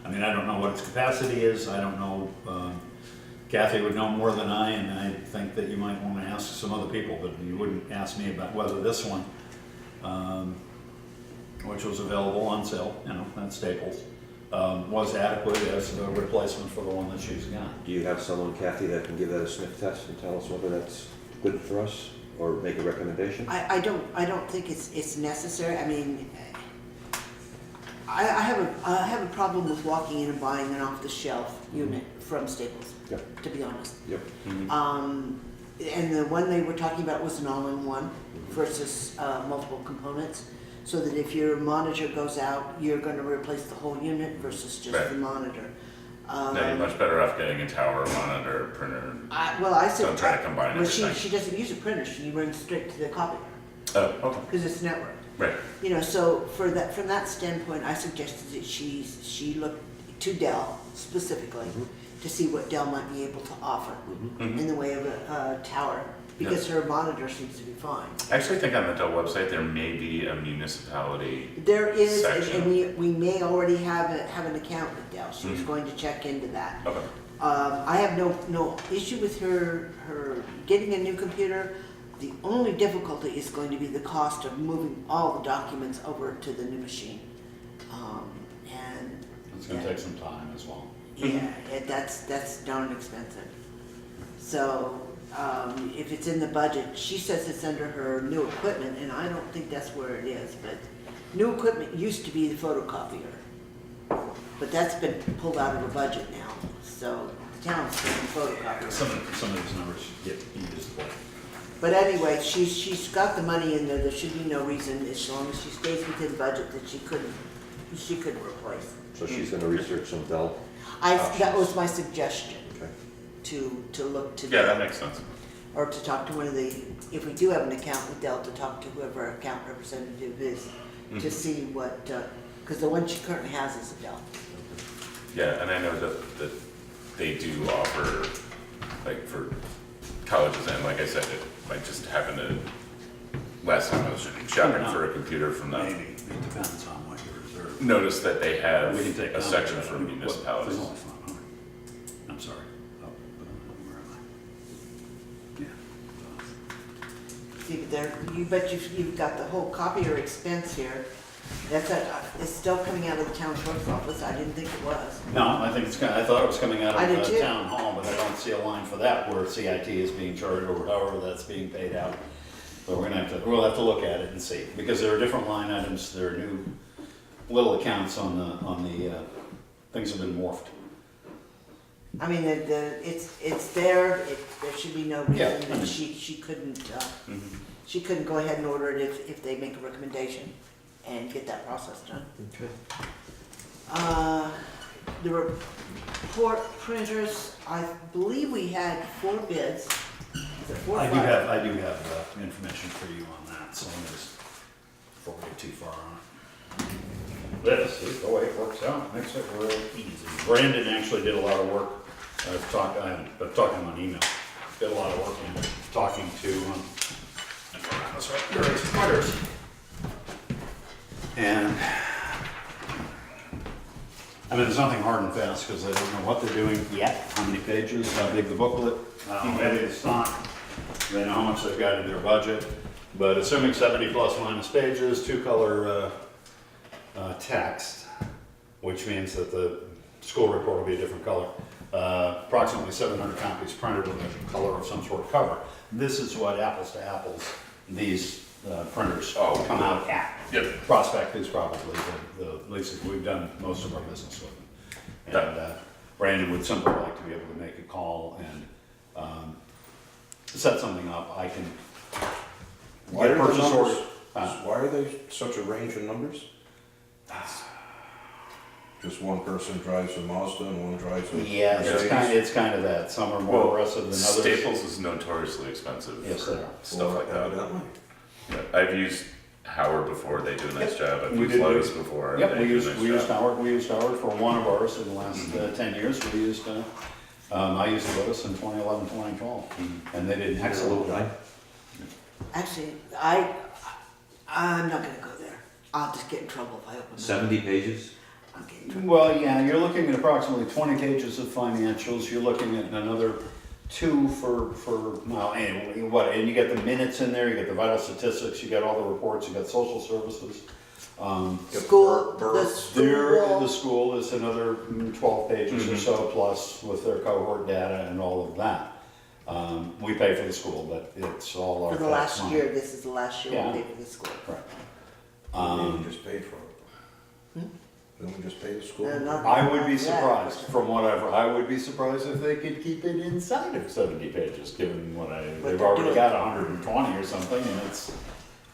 Speaker 3: I mean, I don't know what its capacity is. I don't know. Kathy would know more than I, and I think that you might want to ask some other people, but you wouldn't ask me about whether this one, which was available on sale, you know, at Staples, was adequate as a replacement for the one that she's got.
Speaker 5: Do you have someone, Kathy, that can give that a sniff test and tell us whether that's good for us or make a recommendation?
Speaker 1: I don't think it's necessary. I mean, I have a problem with walking in and buying an off-the-shelf unit from Staples,
Speaker 5: Yep.
Speaker 1: to be honest.
Speaker 5: Yep.
Speaker 1: And the one they were talking about was an all-in-one versus multiple components. So that if your monitor goes out, you're gonna replace the whole unit versus just
Speaker 2: Right.
Speaker 1: the monitor.
Speaker 2: now you're much better off getting a tower, monitor, printer.
Speaker 1: I said.
Speaker 2: Don't try to combine
Speaker 1: Well, she
Speaker 2: everything.
Speaker 1: doesn't use a printer, she runs straight to the copy.
Speaker 2: Oh, okay,
Speaker 1: because it's networked.
Speaker 2: right.
Speaker 1: You know, so for that, from that standpoint, I suggested that she look to Dell specifically to see what Dell might be able to offer in the way of a tower, because her monitor seems to be fine.
Speaker 2: I actually think on the Dell website, there may be a municipality.
Speaker 1: There is,
Speaker 2: Section.
Speaker 1: and we may already have an account with Dell. She was going to check into that.
Speaker 2: Okay.
Speaker 1: I have no issue with her getting a new computer. The only difficulty is going to be the cost of moving all the documents over to the new machine. And
Speaker 3: It's gonna take some time as well.
Speaker 1: yeah, that's darn expensive. So, if it's in the budget, she says it's under her new equipment, and I don't think that's where it is, but new equipment used to be the photocopier. But that's been pulled out of her budget now, so the town's getting photocopier.
Speaker 3: Some of these numbers get used, but
Speaker 1: But anyway, she's got the money in there, there should be no reason, as long as she stays within budget, that she couldn't replace.
Speaker 5: So she's gonna research some Dell.
Speaker 1: That was my suggestion,
Speaker 5: Okay.
Speaker 1: to look to.
Speaker 2: Yeah, that makes sense.
Speaker 1: Or to talk to one of the, if we do have an account with Dell, to talk to whoever our account representative is, to see what, because the one she currently has is a Dell.
Speaker 2: Yeah, and I know that they do offer, like for colleges, and like I said, it might just happen to, last time I was shopping for a computer from them,
Speaker 3: maybe, it depends on what you reserve.
Speaker 2: noticed that they have
Speaker 3: We can take
Speaker 2: a
Speaker 3: down
Speaker 2: section
Speaker 3: that.
Speaker 2: for
Speaker 3: What-
Speaker 2: municipalities.
Speaker 3: I'm sorry. Oh, where am I? Yeah.
Speaker 1: See, but there, but you've got the whole copier expense here. It's still coming out of the town clerk's office, I didn't think it was.
Speaker 3: No, I think I thought it was coming out
Speaker 1: I did
Speaker 3: of
Speaker 1: too.
Speaker 3: town hall, but I don't see a line for that where CIT is being charged or however that's being paid out. So we'll have to look at it and see, because there are different line items, there are new little accounts on the, things have been morphed.
Speaker 1: I mean, it's there, there should be no
Speaker 3: Yeah,
Speaker 1: reason
Speaker 3: I mean-
Speaker 1: that she couldn't go ahead and order it if they make a recommendation and get that process done.
Speaker 5: Okay.
Speaker 1: The report printers, I believe we had 4 bids. Is it 4 or
Speaker 3: I
Speaker 1: 5?
Speaker 3: do have information for you on that, so let me just, before we get too far on it. This is the way it works out, makes it real easy. Brandon actually did a lot of work, I've talked to him on email, did a lot of work in talking to, various printers. And, I mean, there's nothing hard and fast, because I don't know what they're doing yet, how many pages, how big the booklet, how heavy the stock, they know how much they've got in their budget, but assuming 70 plus minus pages, 2-color text, which means that the school report will be a different color, approximately 700 copies printed with a color of some sort of cover. This is what apples to apples, these printers come out at.
Speaker 2: Yep.
Speaker 3: Prospect is probably the least, we've done most of our business with them. And Brandon would simply like to be able to make a call and set something up. I can
Speaker 6: Why
Speaker 3: get
Speaker 6: are the
Speaker 3: purchase order.
Speaker 6: numbers, why are they such a range of numbers? Just one person drives a Mazda and one drives a
Speaker 3: Yeah,
Speaker 6: Mercedes?
Speaker 3: it's kind of that. Some are more aggressive than others.
Speaker 2: Staples is notoriously expensive
Speaker 3: Yes,
Speaker 2: for
Speaker 3: they are.
Speaker 2: stuff like that.
Speaker 6: Evidently.
Speaker 2: Yeah, I've used Howard before, they do a nice job. I've
Speaker 3: We
Speaker 2: used
Speaker 3: did.
Speaker 2: Lowe's before. and
Speaker 3: Yep,
Speaker 2: they
Speaker 3: we
Speaker 2: do a
Speaker 3: used
Speaker 2: nice job.
Speaker 3: We used Howard for one of ours in the last 10 years. We used, I used Lowe's in 2011, 2012, and they did an excellent job.
Speaker 1: Actually, I'm not gonna go there. I'll just get in trouble if I open it.
Speaker 5: 70 pages?
Speaker 1: I'll get in trouble.
Speaker 3: Well, yeah, you're looking at approximately 20 pages of financials. You're looking at another 2 for well, anyway, what? And you get the minutes in there. You get the vital statistics. You got all the reports. You got social services.
Speaker 1: School, the
Speaker 3: The
Speaker 1: school,
Speaker 3: school is another 12 pages or
Speaker 2: Mhm.
Speaker 3: so, plus with their cohort data and all of that. We pay for the school, but it's all our
Speaker 1: for the
Speaker 3: tax
Speaker 1: last
Speaker 3: money.
Speaker 1: year, this is the last year
Speaker 3: Yeah.
Speaker 1: we paid for the school.
Speaker 3: Right.
Speaker 6: We just paid for it. Then we just pay the school?
Speaker 1: Not-
Speaker 3: I would be
Speaker 1: Yeah.
Speaker 3: surprised, from whatever, I would be surprised if they could keep it inside of 70 pages, given they've
Speaker 1: they're
Speaker 3: already
Speaker 1: doing.
Speaker 3: got 120 or something, and it's,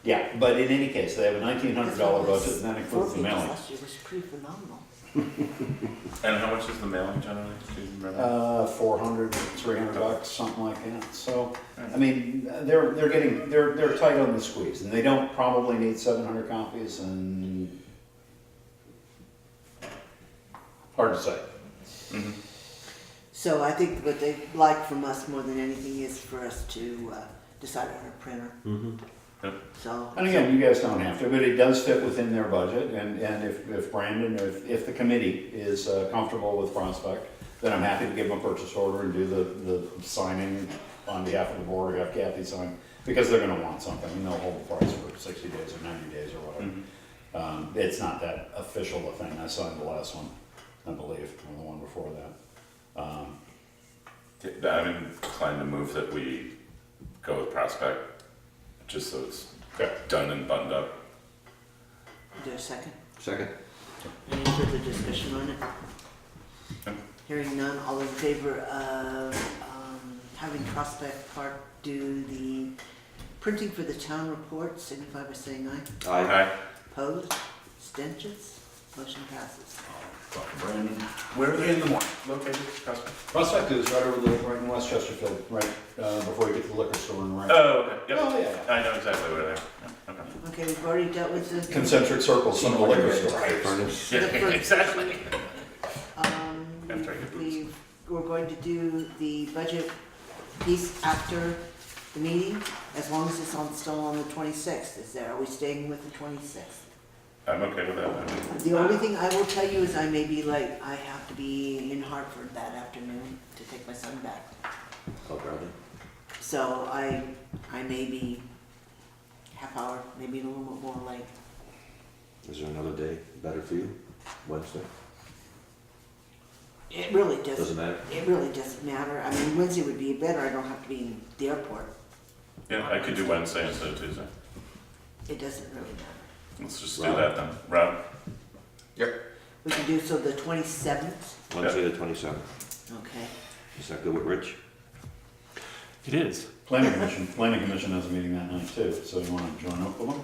Speaker 3: yeah, but in any case, they have a $1,900 budget, and that includes the
Speaker 1: 4 pages
Speaker 3: mailing.
Speaker 1: last year was pretty phenomenal.
Speaker 2: And how much is the mailing generally? Do you remember?
Speaker 3: 400, $300, something like that. So, I mean, they're tight on the squeeze, and they don't probably need 700 copies, and hard to say.
Speaker 2: Mhm.
Speaker 1: So I think what they like from us more than anything is for us to decide on a printer.
Speaker 5: Mhm.
Speaker 2: Yep.
Speaker 1: So.
Speaker 3: And again, you guys don't have to, but it does fit within their budget, and if Brandon, if the committee is comfortable with Prospect, then I'm happy to give them a purchase order and do the signing on behalf of the board, or have Kathy sign, because they're gonna want something, and they'll hold the price for 60 days or 90 days or whatever. It's not that official a thing, I signed the last one, I believe, or the one before that.
Speaker 2: I'm inclined to move that we go with Prospect, just so it's done and buttoned up.
Speaker 1: Is there a second?
Speaker 5: Second?
Speaker 1: Any further discussion on it?
Speaker 2: No.
Speaker 1: Hearing none, all in favor of having Prospect Park do the printing for the town report, signify by saying aye.
Speaker 5: Aye.
Speaker 1: Opposed? Abstentions? Motion passes.
Speaker 3: Talk to Brandon.
Speaker 2: Where are they in the morning? Located, Prospect?
Speaker 3: Prospect is right in West Chesterfield, right before you get to the liquor store and right.
Speaker 2: Oh, okay, yep.
Speaker 3: Oh, yeah.
Speaker 2: I know exactly where they are. Yeah, okay.
Speaker 1: Okay, we've already dealt with the.
Speaker 3: Concentric circles from the liquor store.
Speaker 5: Furnace?
Speaker 2: Yeah,
Speaker 1: The first-
Speaker 2: exactly.
Speaker 1: Um,
Speaker 2: After I get those.
Speaker 1: we're going to do the budget piece after the meeting, as long as it's still on the 26th. Are we staying with the 26th?
Speaker 2: I'm okay with that. I mean,
Speaker 1: The only thing I will tell you is I may be late. I have to be in Hartford that afternoon to take my son back.
Speaker 5: Oh, brother.
Speaker 1: So I may be half hour, maybe a little bit more late.
Speaker 5: Is there another day better for you? Wednesday?
Speaker 1: It really
Speaker 5: Doesn't
Speaker 1: doesn't,
Speaker 5: matter?
Speaker 1: it really doesn't matter. I mean, Wednesday would be better. I don't have to be in the airport.
Speaker 2: yeah, I could do Wednesday instead of Tuesday.
Speaker 1: It doesn't really matter.
Speaker 2: Let's just do that then. Rob?
Speaker 1: We can do so the 27th,
Speaker 5: Wednesday the 27th.
Speaker 1: okay?
Speaker 5: Is that good with Rich?
Speaker 2: It is.
Speaker 3: Planning Commission has a meeting that night too, so you wanna join up with them?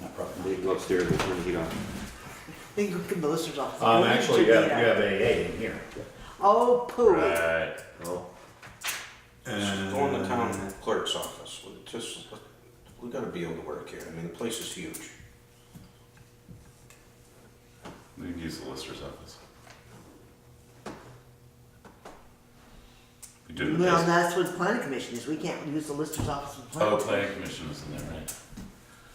Speaker 3: Not probably.
Speaker 5: They go upstairs and turn the heat on.
Speaker 1: Then go to Melissa's office.
Speaker 3: Actually, you have AA in here.
Speaker 1: Oh, pooh.
Speaker 2: Right.
Speaker 5: Oh,
Speaker 6: Go in the town clerk's office, we gotta be able to work here, I mean, the place is huge.
Speaker 2: We can use the lister's office. We do the
Speaker 1: Well,
Speaker 2: basic.
Speaker 1: that's what the planning commission is. We can't use the lister's office. in the
Speaker 2: Oh,
Speaker 1: planning
Speaker 2: planning commission is in there, right?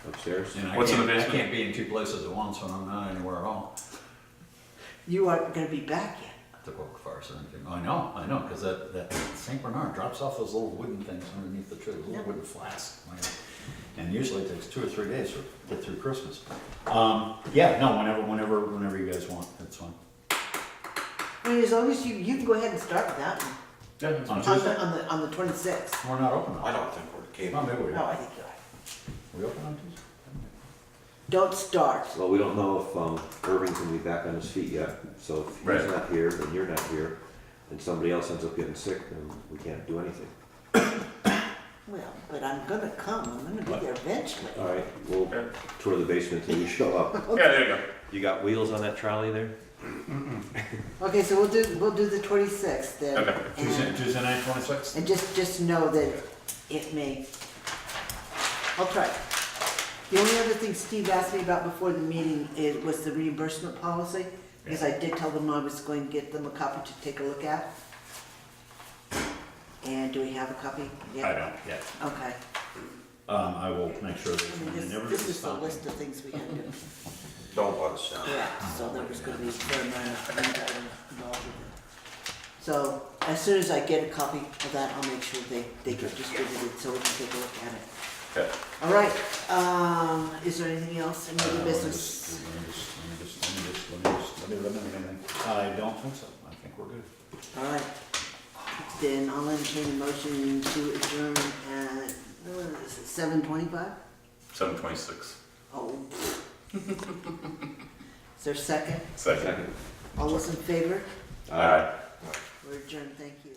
Speaker 5: upstairs?
Speaker 2: What's in the basement?
Speaker 3: I can't be in two places at once when I'm not anywhere at all.
Speaker 1: You aren't gonna be back yet.
Speaker 3: The book farce or anything. I know, because that St. Bernard drops off those little wooden things underneath the tree, those little
Speaker 1: Yeah.
Speaker 3: wooden flasks. And usually it takes 2 or 3 days to get through Christmas. Yeah, no, whenever you guys want, that's fine.
Speaker 1: I mean, as long as you can go ahead and start with that one.
Speaker 2: Yeah, that's
Speaker 3: On
Speaker 2: fine.
Speaker 3: Tuesday?
Speaker 1: On the 26th.
Speaker 3: We're not open
Speaker 6: I
Speaker 3: on.
Speaker 6: don't think we're capable.
Speaker 3: Maybe we
Speaker 1: No,
Speaker 3: are.
Speaker 1: I think you are.
Speaker 3: We open on Tuesday?
Speaker 1: Don't start.
Speaker 5: Well, we don't know if Irving can be back on his feet yet, so if
Speaker 2: Right.
Speaker 5: he's not here, and you're not here, and somebody else ends up getting sick, then we can't do anything.
Speaker 1: Well, but I'm gonna come. I'm gonna be there eventually.
Speaker 5: All right, we'll
Speaker 2: Okay.
Speaker 5: tour the basement till you show up.
Speaker 2: Yeah, there you go.
Speaker 5: You got wheels on that trolley there?
Speaker 1: Okay, so we'll do the 26th then.
Speaker 2: Okay.
Speaker 3: Tuesday night, 26th?
Speaker 1: And just know that it may, I'll try. The only other thing Steve asked me about before the meeting was the reimbursement policy, because I did tell them I was going to get them a copy to take a look at. And do we have a copy?
Speaker 3: I
Speaker 1: Yeah.
Speaker 3: don't, yeah.
Speaker 1: Okay.
Speaker 3: I will make sure that.
Speaker 1: I mean, this is the list of things we had to
Speaker 6: Don't let us down.
Speaker 1: correct, so there was gonna be a fair amount of items involved with it. So as soon as I get a copy of that, I'll make sure they get distributed so we can take a look at it.
Speaker 2: Okay.
Speaker 1: All right, is there anything else in your business?
Speaker 3: I don't think so. I think we're good.
Speaker 1: All right, then I'll entertain a motion to adjourn at 7:25?
Speaker 2: 7:26.
Speaker 1: Oh. Is there a second?
Speaker 2: Second.
Speaker 5: Second.
Speaker 1: All those in favor?
Speaker 2: All right.
Speaker 1: We're adjourned, thank you.